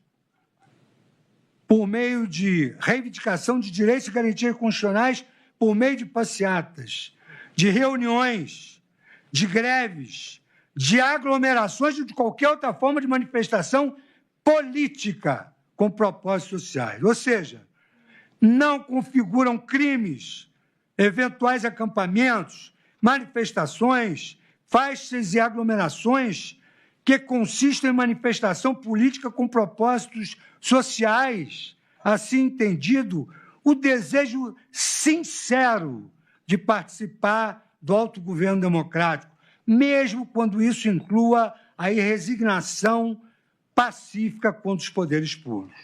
por meio de reivindicação de direitos e garantias constitucionais por meio de passeatas, de reuniões, de greves, de aglomerações ou de qualquer outra forma de manifestação política com propósitos sociais. Ou seja, não configuram crimes, eventuais acampamentos, manifestações, faixas e aglomerações que consistem em manifestação política com propósitos sociais, assim entendido, o desejo sincero de participar do autogoverno democrático, mesmo quando isso inclua a resignação pacífica contra os poderes públicos.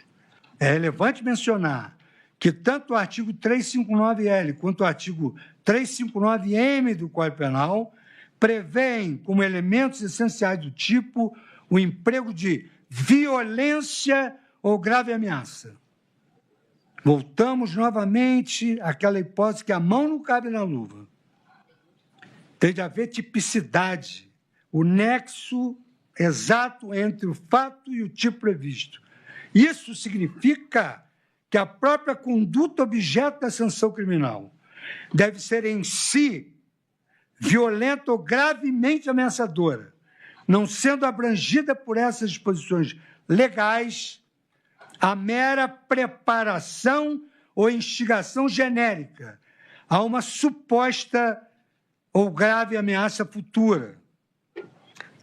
É relevante mencionar que tanto o artigo 359-L quanto o artigo 359-M do Código Penal prevêem como elementos essenciais do tipo o emprego de violência ou grave ameaça. Voltamos novamente àquela hipótese que a mão não cabe na luva. Tem de haver tipicidade, o nexo exato entre o fato e o tipo previsto. Isso significa que a própria conduta objeto da sanção criminal deve ser em si violenta ou gravemente ameaçadora, não sendo abrangida por essas disposições legais a mera preparação ou instigação genérica a uma suposta ou grave ameaça futura.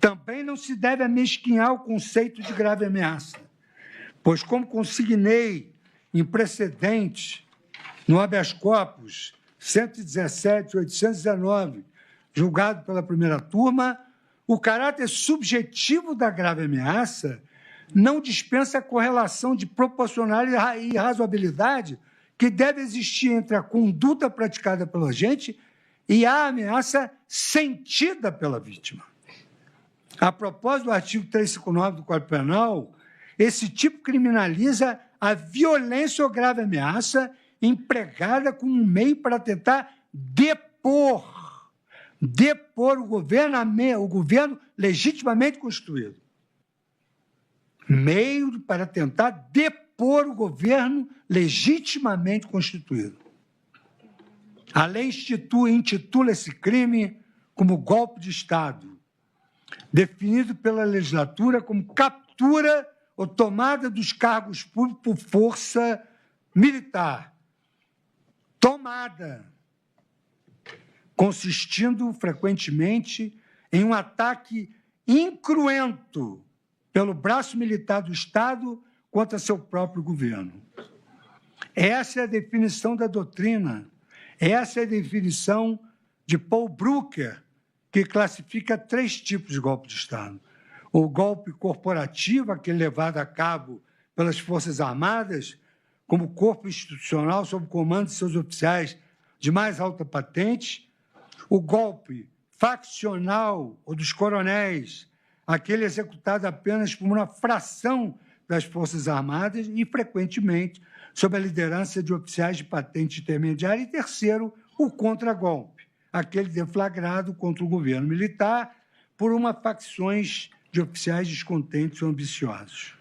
Também não se deve amesquinhar o conceito de grave ameaça, pois, como consignei em precedente no habeas corpus 117.819, julgado pela primeira turma, o caráter subjetivo da grave ameaça não dispensa a correlação de proporcionalidade e razoabilidade que deve existir entre a conduta praticada pelo agente e a ameaça sentida pela vítima. A propósito do artigo 359 do Código Penal, esse tipo criminaliza a violência ou grave ameaça empregada como um meio para tentar depor o governo legitimamente constituído. Meio para tentar depor o governo legitimamente constituído. A lei intitula esse crime como golpe de Estado, definido pela legislatura como captura ou tomada dos cargos públicos por força militar. Tomada, consistindo frequentemente em um ataque incruento pelo braço militar do Estado contra seu próprio governo. Essa é a definição da doutrina, essa é a definição de Paul Brücker, que classifica 3 tipos de golpe de Estado. O golpe corporativo, aquele levado a cabo pelas Forças Armadas, como corpo institucional sob o comando de seus oficiais de mais alta patente. O golpe faccional, ou dos coronéis, aquele executado apenas por uma fração das Forças Armadas e, frequentemente, sob a liderança de oficiais de patente intermediária. E, terceiro, o contragolpe, aquele deflagrado contra o governo militar por uma facções de oficiais descontentes ou ambiciosos.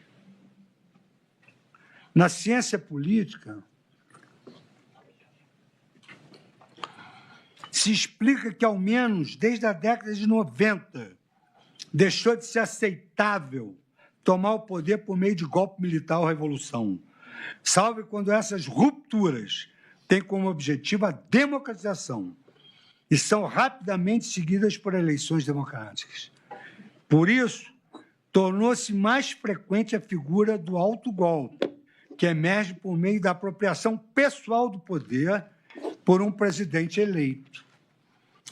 Na ciência política, se explica que, ao menos desde a década de 90, deixou de ser aceitável tomar o poder por meio de golpe militar ou revolução, salvo quando essas rupturas têm como objetivo a democratização e são rapidamente seguidas por eleições democráticas. Por isso, tornou-se mais frequente a figura do autogolpe, que emerge por meio da apropriação pessoal do poder por um presidente eleito.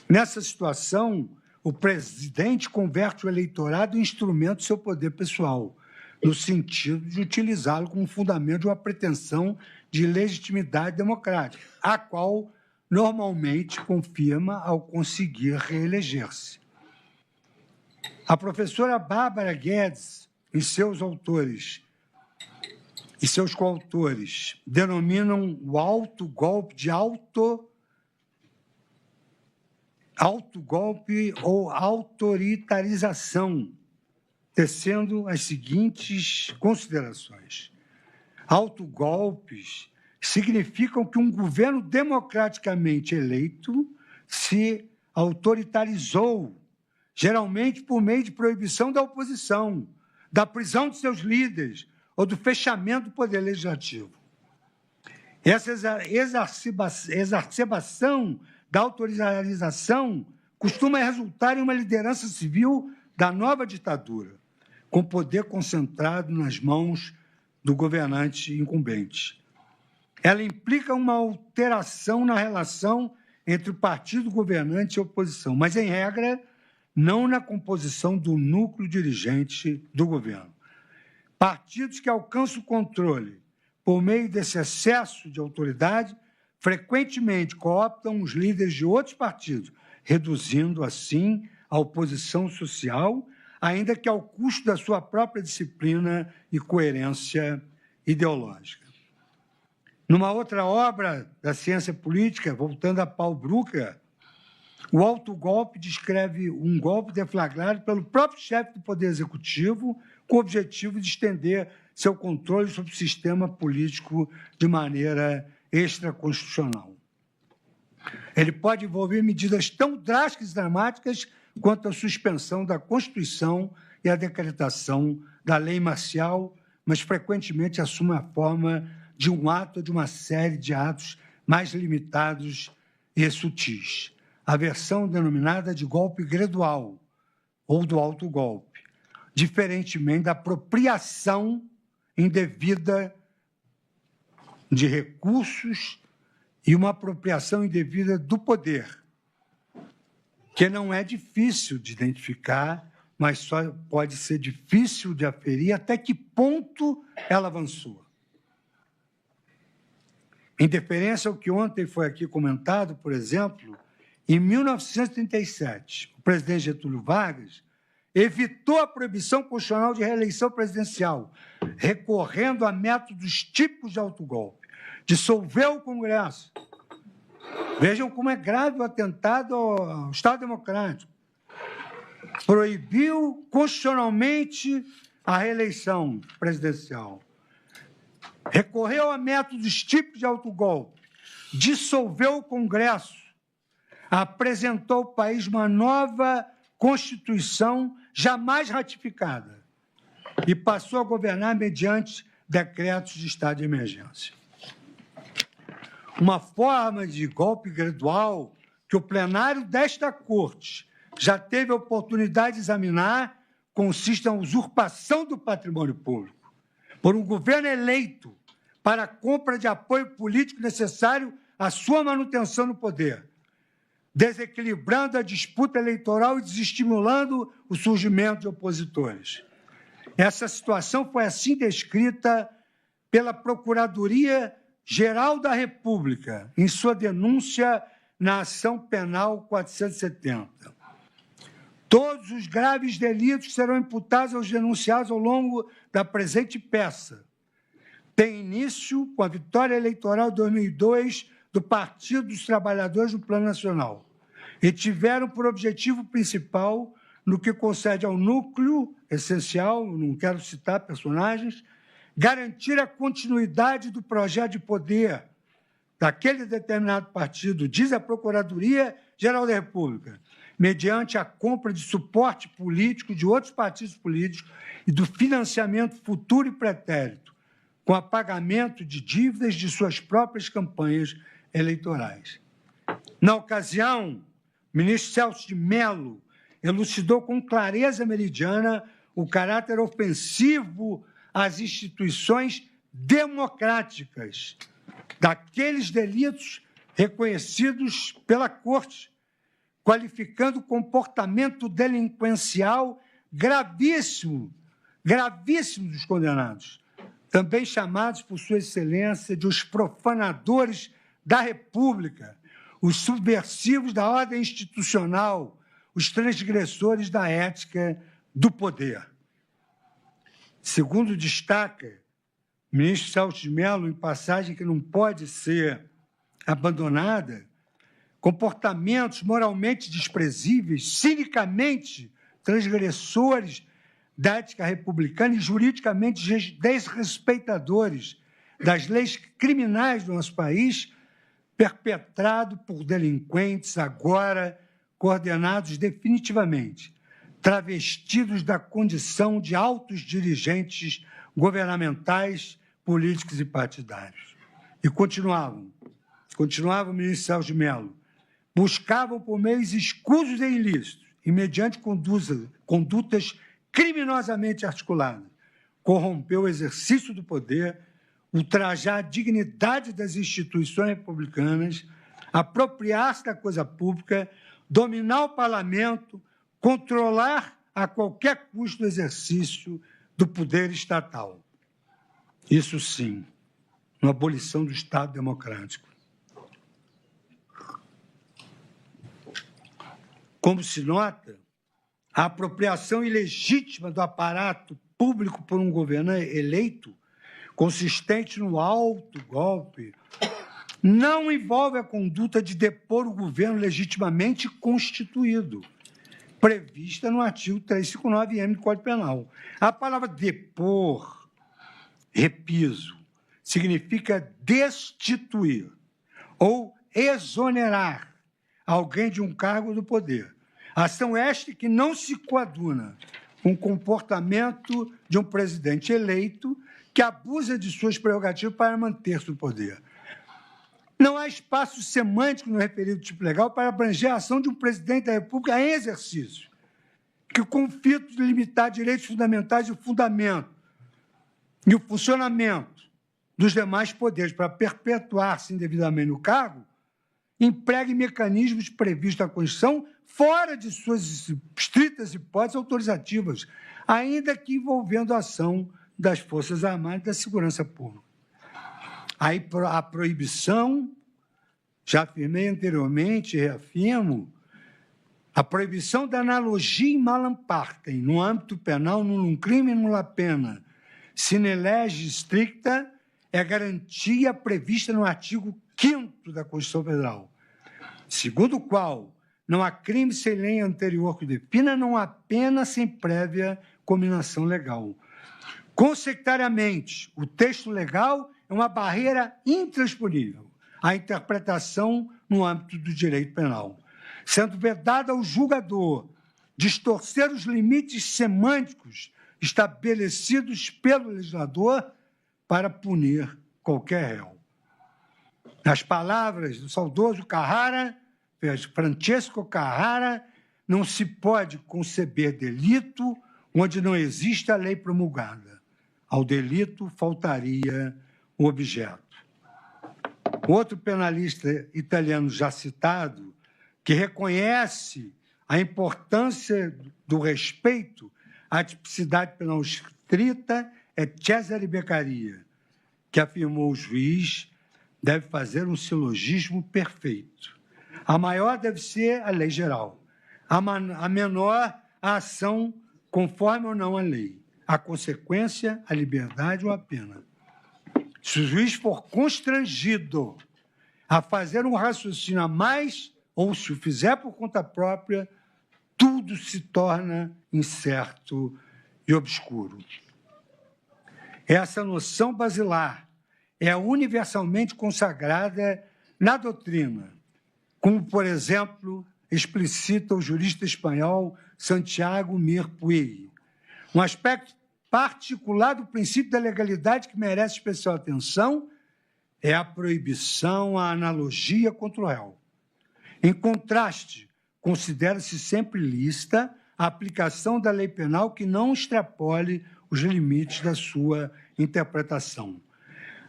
Nessa situação, o presidente converte o eleitorado em instrumento do seu poder pessoal, no sentido de utilizá-lo como fundamento de uma pretensão de legitimidade democrática, a qual normalmente confirma ao conseguir reeleger-se. A professora Bárbara Guedes e seus autores e seus coautores denominam o autogolpe de autogolpe ou autoritarização, tecendo as seguintes considerações. Autogolpes significam que um governo democraticamente eleito se autoritarizou, geralmente por meio de proibição da oposição, da prisão de seus líderes ou do fechamento do Poder Legislativo. Essa exacerbação da autoritarização costuma resultar em uma liderança civil da nova ditadura, com poder concentrado nas mãos do governante incumbente. Ela implica uma alteração na relação entre o partido governante e a oposição, mas, em regra, não na composição do núcleo dirigente do governo. Partidos que alcançam o controle por meio desse excesso de autoridade frequentemente cooptam os líderes de outros partidos, reduzindo, assim, a oposição social, ainda que ao custo da sua própria disciplina e coerência ideológica. Numa outra obra da ciência política, voltando a Paul Brucker, o autogolpe descreve um golpe deflagrado pelo próprio chefe do Poder Executivo com o objetivo de estender seu controle sobre o sistema político de maneira extraconstitucional. Ele pode envolver medidas tão drásticas e dramáticas quanto a suspensão da Constituição e a decretação da lei marcial, mas frequentemente assume a forma de um ato ou de uma série de atos mais limitados e sutis. A versão denominada de golpe gradual ou do autogolpe, diferentemente da apropriação indevida de recursos e uma apropriação indevida do poder, que não é difícil de identificar, mas só pode ser difícil de aferir até que ponto ela avançou. Em deferência ao que ontem foi aqui comentado, por exemplo, em 1937, o presidente Getúlio Vargas evitou a proibição constitucional de reeleição presidencial, recorrendo a métodos típicos de autogolpe. Dissolveu o Congresso. Vejam como é grave o atentado ao Estado Democrático. Proibiu constitucionalmente a reeleição presidencial. Recorreu a métodos típicos de autogolpe. Dissolveu o Congresso. Apresentou ao país uma nova Constituição jamais ratificada e passou a governar mediante decretos de estado de emergência. Uma forma de golpe gradual que o plenário desta Corte já teve a oportunidade de examinar consiste na usurpação do patrimônio público por um governo eleito para a compra de apoio político necessário à sua manutenção no poder, desequilibrando a disputa eleitoral e desestimulando o surgimento de opositores. Essa situação foi assim descrita pela Procuradoria-Geral da República, em sua denúncia na Ação Penal 470. Todos os graves delitos serão imputados aos denunciados ao longo da presente peça. Tem início com a vitória eleitoral de 2002 do Partido dos Trabalhadores no Plano Nacional e tiveram por objetivo principal, no que concerne ao núcleo essencial, não quero citar personagens, garantir a continuidade do projeto de poder daquele determinado partido, diz a Procuradoria-Geral da República, mediante a compra de suporte político de outros partidos políticos e do financiamento futuro e pretérito, com apagamento de dívidas de suas próprias campanhas eleitorais. Na ocasião, o ministro Celso de Mello elucidou com clareza meridiana o caráter ofensivo às instituições democráticas daqueles delitos reconhecidos pela Corte, qualificando o comportamento delinquencial gravíssimo dos condenados, também chamados por Sua Excelência de os profanadores da República, os subversivos da ordem institucional, os transgressores da ética do poder. Segundo destaca o ministro Celso de Mello, em passagem que não pode ser abandonada, comportamentos moralmente desprezíveis, cinicamente transgressores da ética republicana e juridicamente desrespeitadores das leis criminais do nosso país, perpetrado por delinquentes agora coordenados definitivamente, travestidos da condição de altos dirigentes governamentais, políticos e partidários. E continuavam o ministro Celso de Mello, buscavam por meios escusos e ilícitos, e mediante condutas criminosamente articuladas, corromper o exercício do poder, ultrajar a dignidade das instituições republicanas, apropriar-se da coisa pública, dominar o parlamento, controlar a qualquer custo o exercício do poder estatal. Isso sim, uma abolição do Estado democrático. Como se nota, a apropriação ilegítima do aparato público por um governante eleito, consistente no alto golpe, não envolve a conduta de depor o governo legitimamente constituído, prevista no artigo 359-M do Código Penal. A palavra depor, repiso, significa destituir ou exonerar alguém de um cargo do poder. Ação esta que não se coaduna com o comportamento de um presidente eleito que abusa de suas prerrogativas para manter-se no poder. Não há espaço semântico no referido tipo legal para abranger a ação de um presidente da República em exercício, que confia de limitar direitos fundamentais e o fundamento e o funcionamento dos demais poderes para perpetuar-se indevidamente no cargo, empregue mecanismos previstos na Constituição fora de suas estritas hipóteses autorizativas, ainda que envolvendo a ação das Forças Armadas e da Segurança Pública. Aí a proibição, já afirmei anteriormente e reafirmo, a proibição da analogia in malam partem, no âmbito penal, num crime, numa pena, sine lege stricta, é garantia prevista no artigo 5º da Constituição Federal, segundo o qual não há crime sem lei anterior que defina, não há pena sem prévia cominação legal. Consecutariamente, o texto legal é uma barreira intransponível à interpretação no âmbito do direito penal, sendo vedado ao julgador distorcer os limites semânticos estabelecidos pelo legislador para punir qualquer réu. Nas palavras do saudoso Carrara, Francesco Carrara, não se pode conceber delito onde não existe a lei promulgada. Ao delito faltaria o objeto. Outro penalista italiano já citado, que reconhece a importância do respeito à tipicidade penal estrita, é Cesare Beccaria, que afirmou: o juiz deve fazer um silogismo perfeito. A maior deve ser a lei geral, a menor a ação conforme ou não a lei, a consequência, a liberdade ou a pena. Se o juiz for constrangido a fazer um raciocínio a mais, ou se o fizer por conta própria, tudo se torna incerto e obscuro. Essa noção basilar é universalmente consagrada na doutrina, como, por exemplo, explicita o jurista espanhol Santiago Mir Puig. Um aspecto particular do princípio da legalidade que merece especial atenção é a proibição à analogia contra o réu. Em contraste, considera-se sempre lícita a aplicação da lei penal que não extrapole os limites da sua interpretação.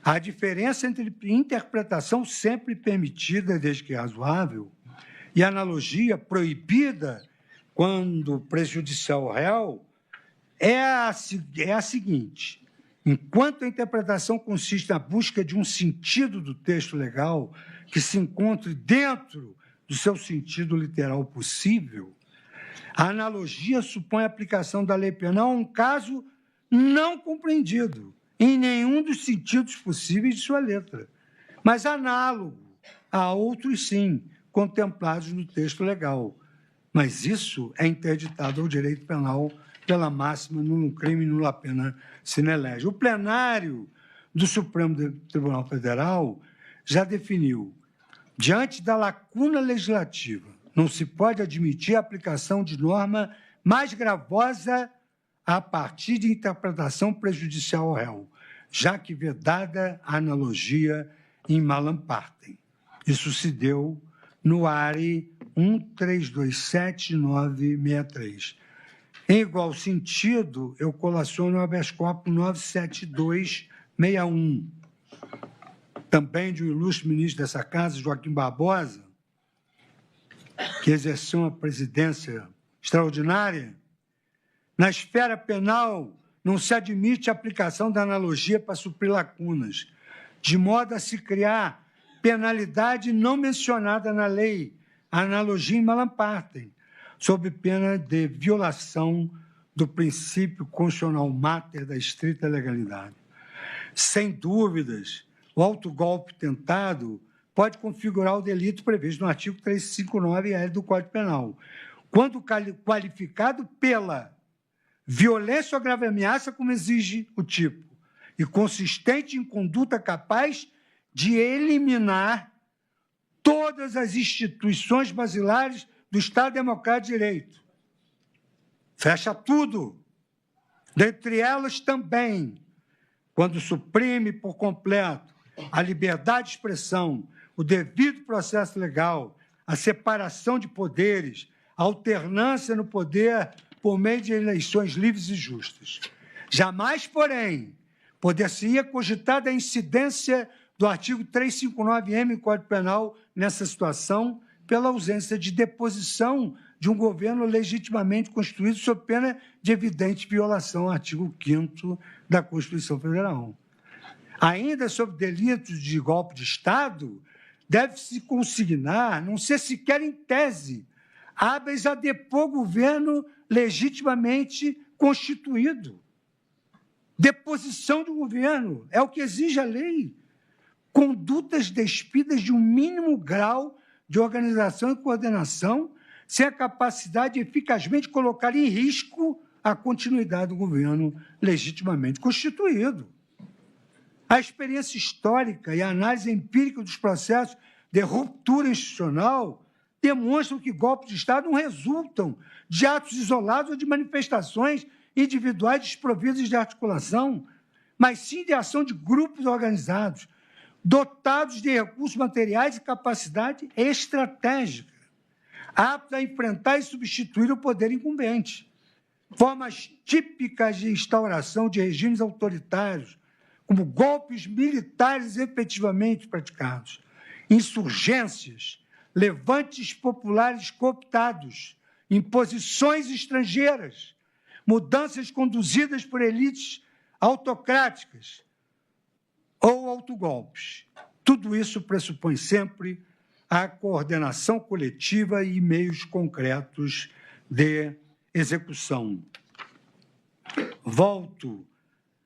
A diferença entre interpretação sempre permitida, desde que razoável, e analogia proibida quando prejudicial ao réu é a seguinte: enquanto a interpretação consiste na busca de um sentido do texto legal que se encontre dentro do seu sentido literal possível, a analogia supõe a aplicação da lei penal a um caso não compreendido em nenhum dos sentidos possíveis de sua letra, mas análogo a outros, sim, contemplados no texto legal. Mas isso é interditado ao direito penal pela máxima nullum crime, nulla pena sine lege. O plenário do Supremo Tribunal Federal já definiu: diante da lacuna legislativa, não se pode admitir a aplicação de norma mais gravosa a partir de interpretação prejudicial ao réu, já que vedada a analogia em Malam Partem. Isso se deu no ARE 1327963. Em igual sentido, eu colaciono o habeas corpus 97261, também de um ilustre ministro dessa casa, Joaquim Barbosa, que exerceu uma presidência extraordinária. Na esfera penal, não se admite a aplicação da analogia para suprir lacunas, de modo a se criar penalidade não mencionada na lei, a analogia em Malam Partem, sob pena de violação do princípio constitucional máter da estrita legalidade. Sem dúvidas, o autogolpe tentado pode configurar o delito previsto no artigo 359-L do Código Penal, quando qualificado pela violência ou grave ameaça, como exige o tipo, e consistente em conduta capaz de eliminar todas as instituições basilares do Estado Democrático de Direito. Fecha tudo. Dentre elas também, quando suprime por completo a liberdade de expressão, o devido processo legal, a separação de poderes, a alternância no poder por meio de eleições livres e justas. Jamais, porém, poder-se-ia cogitar a incidência do artigo 359-M do Código Penal nessa situação, pela ausência de deposição de um governo legitimamente constituído sob pena de evidente violação ao artigo 5º da Constituição Federal. Ainda sobre delitos de golpe de Estado, deve-se consignar, não ser sequer em tese, hábeis a depor governo legitimamente constituído. Deposição do governo é o que exige a lei. Condutas despidas de um mínimo grau de organização e coordenação, sem a capacidade de eficazmente colocar em risco a continuidade do governo legitimamente constituído. A experiência histórica e a análise empírica dos processos de ruptura institucional demonstram que golpes de Estado não resultam de atos isolados ou de manifestações individuais desprovidas de articulação, mas sim de ação de grupos organizados, dotados de recursos materiais e capacidade estratégica, aptos a enfrentar e substituir o poder incumbente. Formas típicas de instauração de regimes autoritários, como golpes militares efetivamente praticados, insurgências, levantes populares cooptados, imposições estrangeiras, mudanças conduzidas por elites autocráticas ou autogolpes. Tudo isso pressupõe sempre a coordenação coletiva e meios concretos de execução. Volto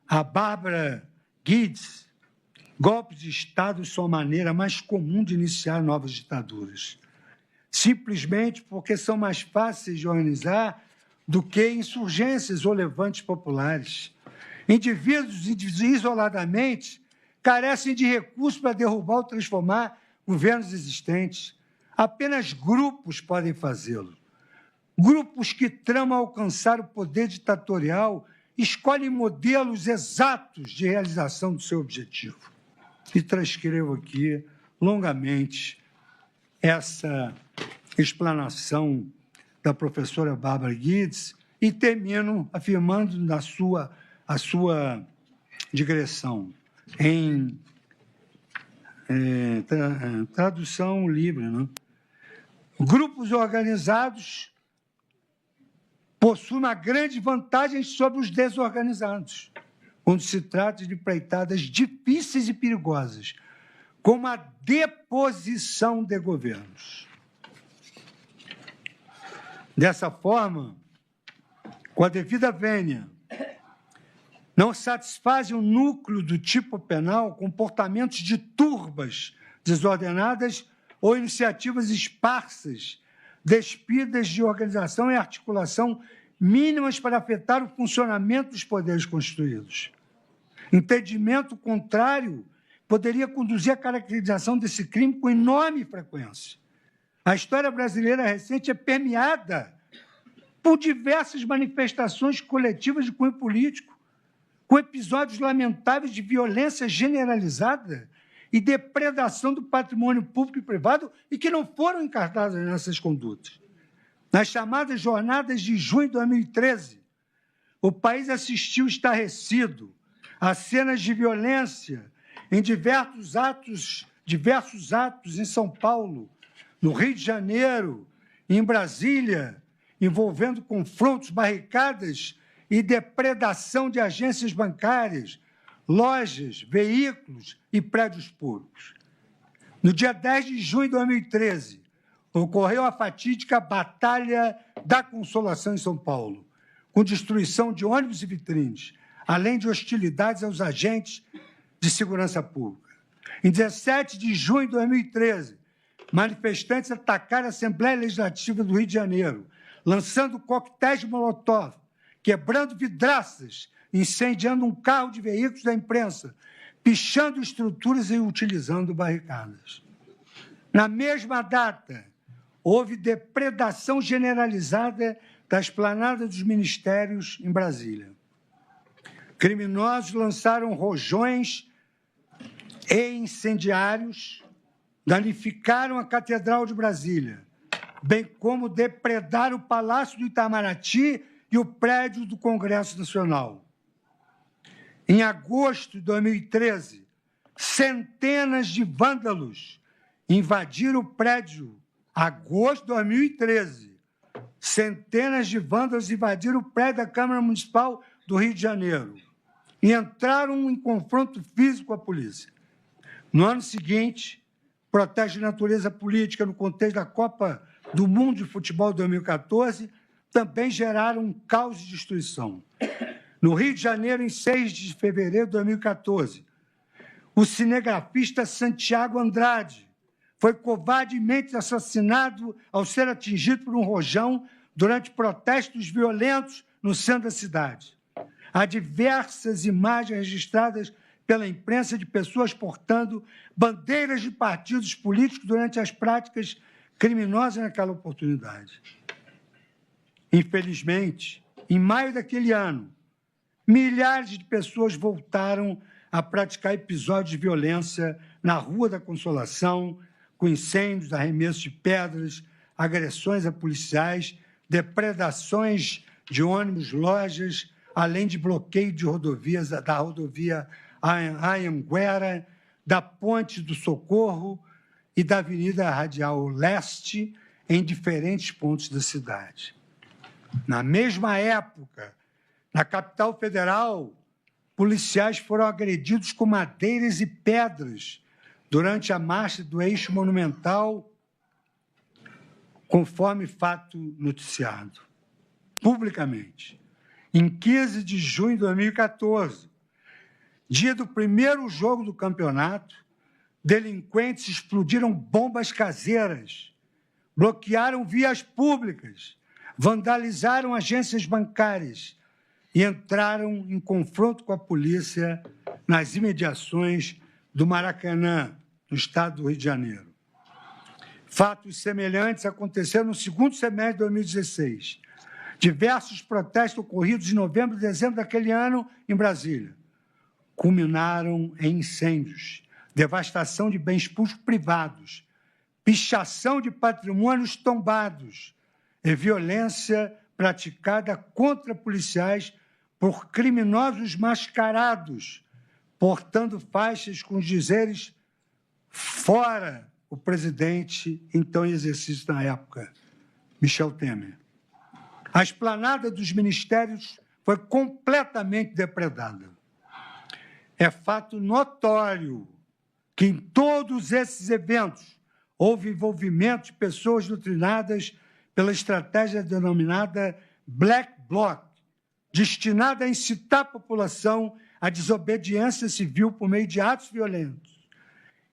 a Bárbara Guedes. Golpes de Estado são a maneira mais comum de iniciar novas ditaduras, simplesmente porque são mais fáceis de organizar do que insurgências ou levantes populares. Indivíduos isoladamente carecem de recursos para derrubar ou transformar governos existentes. Apenas grupos podem fazê-lo. Grupos que tramam alcançar o poder ditatorial escolhem modelos exatos de realização do seu objetivo. E transcrevo aqui longamente essa explanação da professora Bárbara Guedes e termino afirmando a sua digressão em tradução livre, né? Grupos organizados possuem uma grande vantagem sobre os desorganizados, quando se trata de empreitadas difíceis e perigosas, como a deposição de governos. Dessa forma, com a devida vênia, não satisfazem o núcleo do tipo penal comportamentos de turbas desordenadas ou iniciativas esparsas, despidas de organização e articulação mínimas para afetar o funcionamento dos poderes constituídos. Entendimento contrário poderia conduzir à caracterização desse crime com enorme frequência. A história brasileira recente é permeada por diversas manifestações coletivas de cunho político, com episódios lamentáveis de violência generalizada e depredação do patrimônio público e privado e que não foram encartadas nessas condutas. Nas chamadas jornadas de junho de 2013, o país assistiu estarrecido a cenas de violência em diversos atos em São Paulo, no Rio de Janeiro, em Brasília, envolvendo confrontos, barricadas e depredação de agências bancárias, lojas, veículos e prédios públicos. No dia 10 de junho de 2013, ocorreu a fatídica Batalha da Consolação em São Paulo, com destruição de ônibus e vitrines, além de hostilidades aos agentes de segurança pública. Em 17 de junho de 2013, manifestantes atacaram a Assembleia Legislativa do Rio de Janeiro, lançando coquetéis de molotov, quebrando vidraças, incendiando um carro de veículos da imprensa, pichando estruturas e utilizando barricadas. Na mesma data, houve depredação generalizada da esplanada dos ministérios em Brasília. Criminosos lançaram rojões e incendiários, danificaram a Catedral de Brasília, bem como depredaram o Palácio do Itamaraty e o prédio do Congresso Nacional. Em agosto de 2013, centenas de vândalos invadiram o prédio. Agosto de 2013, centenas de vândalos invadiram o prédio da Câmara Municipal do Rio de Janeiro e entraram em confronto físico com a polícia. No ano seguinte, protestos de natureza política no contexto da Copa do Mundo de Futebol de 2014 também geraram um caos de destruição. No Rio de Janeiro, em 6 de fevereiro de 2014, o cinegrafista Santiago Andrade foi covardemente assassinado ao ser atingido por um rojão durante protestos violentos no centro da cidade. Há diversas imagens registradas pela imprensa de pessoas portando bandeiras de partidos políticos durante as práticas criminosas naquela oportunidade. Infelizmente, em maio daquele ano, milhares de pessoas voltaram a praticar episódios de violência na Rua da Consolação, com incêndios, arremessos de pedras, agressões a policiais, depredações de ônibus, lojas, além de bloqueio de rodovias, da rodovia Anhanguera, da Ponte do Socorro e da Avenida Radial Leste, em diferentes pontos da cidade. Na mesma época, na capital federal, policiais foram agredidos com madeiras e pedras durante a marcha do Eixo Monumental, conforme fato noticiado publicamente. Em 15 de junho de 2014, dia do primeiro jogo do campeonato, delinquentes explodiram bombas caseiras, bloquearam vias públicas, vandalizaram agências bancárias e entraram em confronto com a polícia nas imediações do Maracanã, no estado do Rio de Janeiro. Fatos semelhantes aconteceram no segundo semestre de 2016. Diversos protestos ocorridos em novembro e dezembro daquele ano em Brasília culminaram em incêndios, devastação de bens públicos privados, pichação de patrimônios tombados e violência praticada contra policiais por criminosos mascarados, portando faixas com os dizeres "fora o presidente", então em exercício na época, Michel Temer. A esplanada dos ministérios foi completamente depredada. É fato notório que em todos esses eventos houve envolvimento de pessoas doutrinadas pela estratégia denominada Black Bloc, destinada a incitar a população à desobediência civil por meio de atos violentos,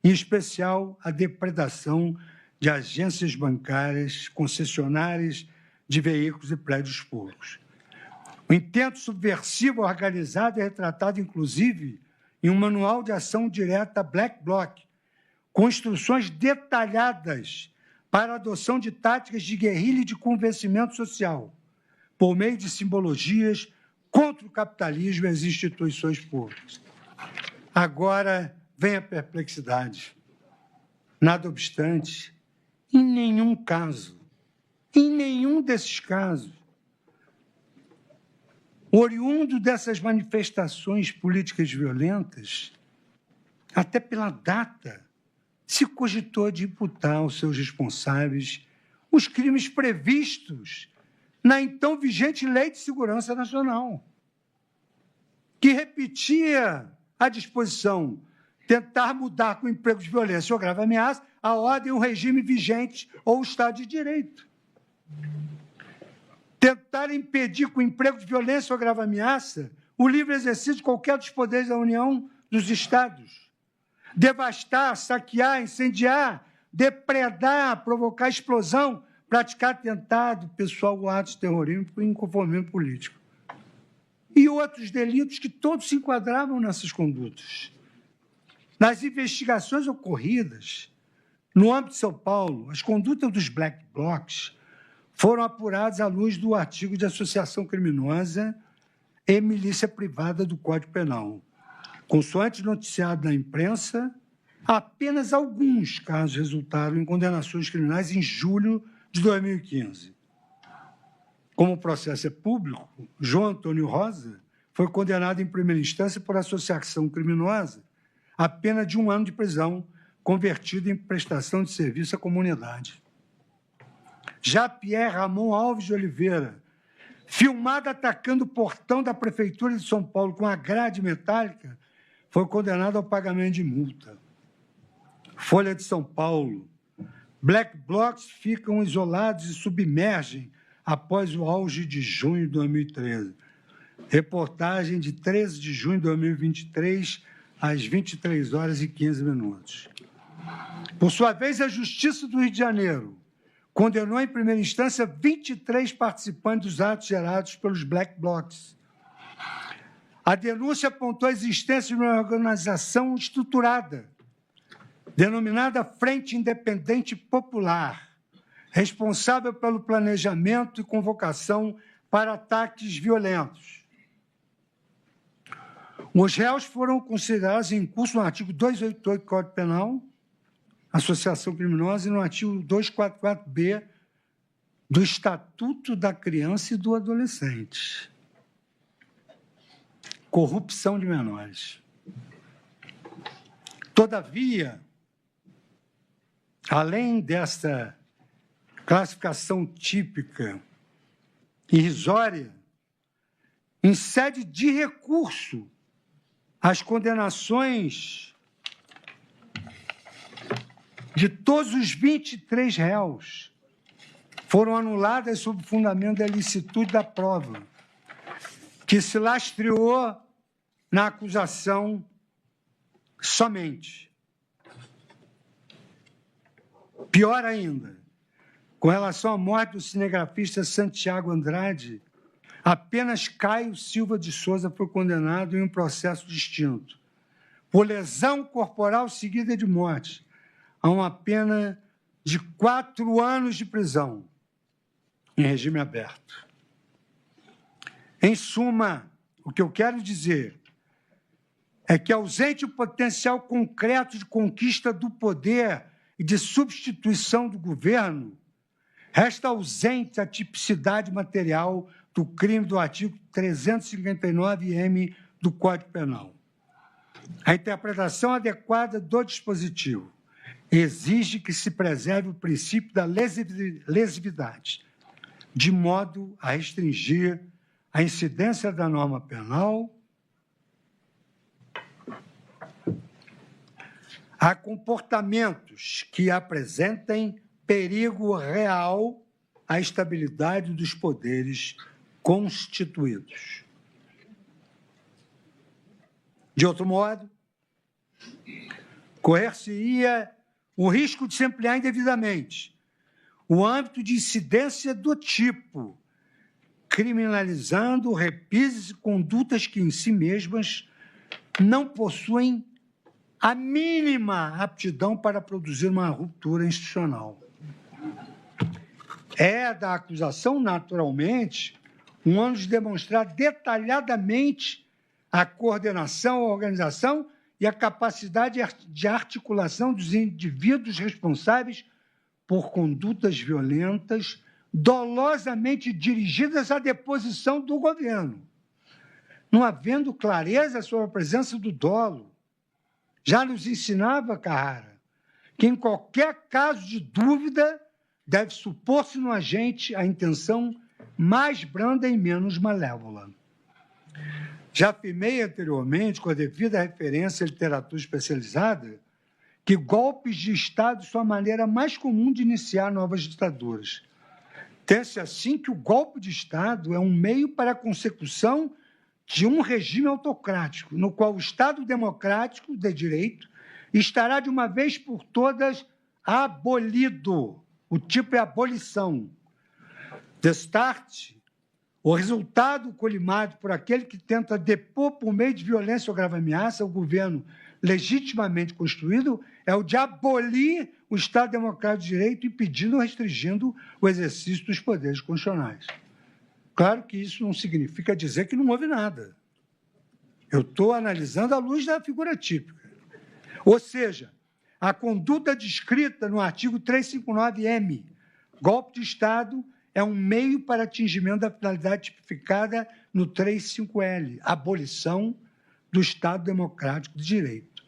em especial a depredação de agências bancárias, concessionárias de veículos e prédios públicos. O intento subversivo organizado é retratado, inclusive, em um manual de ação direta Black Bloc, com instruções detalhadas para a adoção de táticas de guerrilha e de convencimento social, por meio de simbologias contra o capitalismo e as instituições públicas. Agora vem a perplexidade. Nada obstante, em nenhum desses casos, oriundo dessas manifestações políticas violentas, até pela data, se cogitou de imputar aos seus responsáveis os crimes previstos na então vigente Lei de Segurança Nacional, que repetia a disposição tentar mudar com emprego de violência ou grave ameaça a ordem e o regime vigente ou o Estado de Direito. Tentar impedir com emprego de violência ou grave ameaça o livre exercício de qualquer dos poderes da União dos Estados. Devastar, saquear, incendiar, depredar, provocar explosão, praticar atentado pessoal ou atos de terrorismo por inconformismo político. E outros delitos que todos se enquadravam nessas condutas. Nas investigações ocorridas no âmbito de São Paulo, as condutas dos Black Blocs foram apuradas à luz do artigo de associação criminosa e milícia privada do Código Penal. Consoante noticiado na imprensa, apenas alguns casos resultaram em condenações criminais em julho de 2015. Como o processo é público, João Antônio Rosa foi condenado em primeira instância por associação criminosa a pena de 1 ano de prisão, convertido em prestação de serviço à comunidade. Já Pierre Ramon Alves de Oliveira, filmado atacando o portão da Prefeitura de São Paulo com a grade metálica, foi condenado ao pagamento de multa. Folha de São Paulo. Black Blocs ficam isolados e submergem após o auge de junho de 2013. Reportagem de 13 de junho de 2023, às 23h15. Por sua vez, a Justiça do Rio de Janeiro condenou em primeira instância 23 participantes dos atos gerados pelos Black Blocs. A denúncia apontou a existência de uma organização estruturada, denominada Frente Independente Popular, responsável pelo planejamento e convocação para ataques violentos. Os réus foram considerados em curso no artigo 288 do Código Penal, associação criminosa, e no artigo 244B do Estatuto da Criança e do Adolescente. Corrupção de menores. Todavia, além desta classificação típica irrisória, em sede de recurso, as condenações de todos os 23 réus foram anuladas sob o fundamento da ilicitude da prova, que se lastreou na acusação somente. Pior ainda, com relação à morte do cinegrafista Santiago Andrade, apenas Caio Silva de Souza foi condenado em um processo distinto, por lesão corporal seguida de morte, a uma pena de 4 anos de prisão, em regime aberto. Em suma, o que eu quero dizer é que, ausente o potencial concreto de conquista do poder e de substituição do governo, resta ausente a tipicidade material do crime do artigo 359-M do Código Penal. A interpretação adequada do dispositivo exige que se preserve o princípio da lesividade, de modo a restringir a incidência da norma penal a comportamentos que apresentem perigo real à estabilidade dos poderes constituídos. De outro modo, correr-se-ia o risco de se ampliar indevidamente o âmbito de incidência do tipo, criminalizando repises e condutas que, em si mesmas, não possuem a mínima aptidão para produzir uma ruptura institucional. É da acusação, naturalmente, um ônus de demonstrar detalhadamente a coordenação, a organização e a capacidade de articulação dos indivíduos responsáveis por condutas violentas dolosamente dirigidas à deposição do governo, não havendo clareza sobre a presença do dolo. Já nos ensinava Carrara que, em qualquer caso de dúvida, deve supor-se no agente a intenção mais branda e menos malévola. Já afirmei anteriormente, com a devida referência à literatura especializada, que golpes de Estado são a maneira mais comum de iniciar novas ditaduras. Tem-se assim que o golpe de Estado é um meio para a consecução de um regime autocrático, no qual o Estado democrático de direito estará de uma vez por todas abolido. O tipo é abolição. Destarte, o resultado colimado por aquele que tenta depor por meio de violência ou grave ameaça o governo legitimamente construído é o de abolir o Estado democrático de direito, impedindo ou restringindo o exercício dos poderes constitucionais. Claro que isso não significa dizer que não houve nada. Eu estou analisando à luz da figura típica. Ou seja, a conduta descrita no artigo 359-M, golpe de Estado, é um meio para atingimento da finalidade tipificada no 35L, abolição do Estado democrático de direito.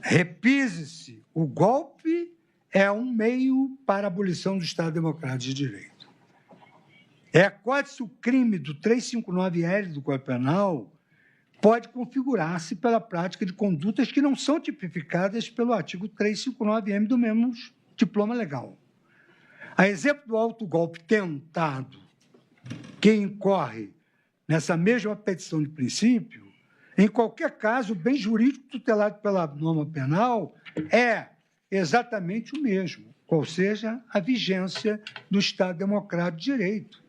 Repise-se, o golpe é um meio para a abolição do Estado democrático de direito. Recorde-se o crime do 359L do Código Penal pode configurar-se pela prática de condutas que não são tipificadas pelo artigo 359-M do mesmo diploma legal. A exemplo do autogolpe tentado, que incorre nessa mesma petição de princípio, em qualquer caso, o bem jurídico tutelado pela norma penal é exatamente o mesmo, qual seja a vigência do Estado democrático de direito,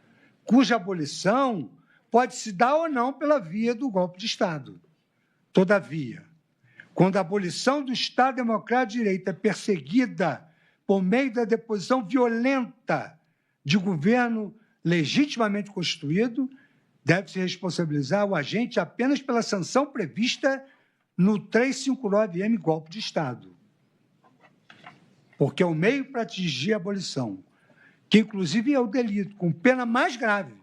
cuja abolição pode se dar ou não pela via do golpe de Estado. Todavia, quando a abolição do Estado democrático de direito é perseguida por meio da deposição violenta de governo legitimamente constituído, deve-se responsabilizar o agente apenas pela sanção prevista no 359-M, golpe de Estado, porque é o meio para atingir a abolição, que inclusive é o delito, com pena mais grave,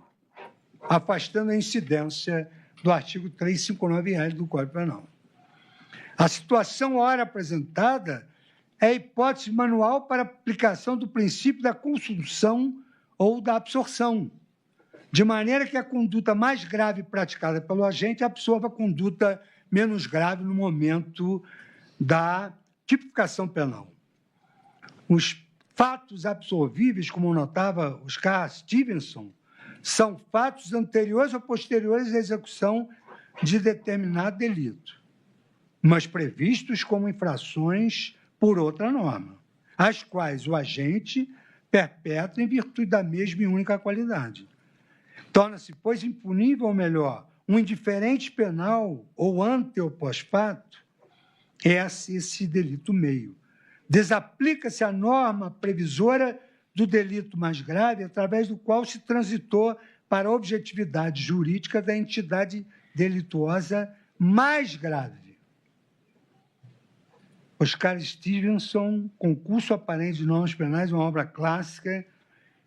afastando a incidência do artigo 359-L do Código Penal. A situação ora apresentada é a hipótese manual para aplicação do princípio da consunção ou da absorção, de maneira que a conduta mais grave praticada pelo agente absorva a conduta menos grave no momento da tipificação penal. Os fatos absorvíveis, como notava Oscar Stevenson, são fatos anteriores ou posteriores à execução de determinado delito, mas previstos como infrações por outra norma, as quais o agente perpetra em virtude da mesma e única qualidade. Torna-se, pois, impunível, ou melhor, um indiferente penal ou ante ou pós-fato, esse delito meio. Desaplica-se a norma previsora do delito mais grave, através do qual se transitou para a objetividade jurídica da entidade delituosa mais grave. Oscar Stevenson, Concurso Aparente de Normas Penais, uma obra clássica,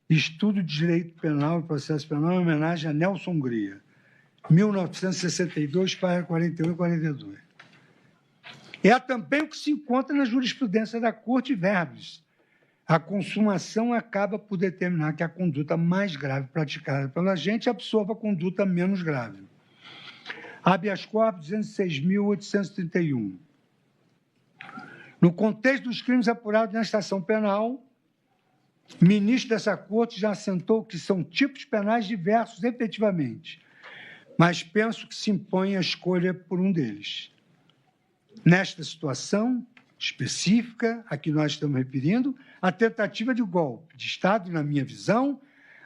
Estudo de Direito Penal e Processo Penal, em homenagem a Nelson Hungria, 1962, página 41 e 42. É também o que se encontra na jurisprudência da Corte Verbis. A consumação acaba por determinar que a conduta mais grave praticada pelo agente absorva a conduta menos grave. Habeas corpus 206.831. No contexto dos crimes apurados nesta ação penal, o ministro dessa Corte já assentou que são tipos penais diversos, efetivamente, mas penso que se impõe a escolha por um deles. Nesta situação específica a que nós estamos referindo, a tentativa de golpe de Estado, na minha visão,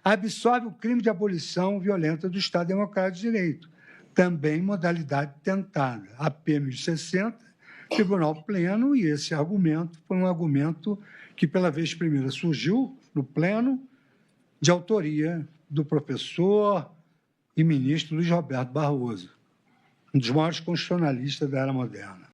absorve o crime de abolição violenta do Estado Democrático de Direito, também modalidade tentada, AP 1060, Tribunal Pleno, e esse argumento foi um argumento que, pela vez primeira, surgiu no Pleno, de autoria do professor e ministro Luiz Roberto Barroso, um dos maiores constitucionalistas da era moderna.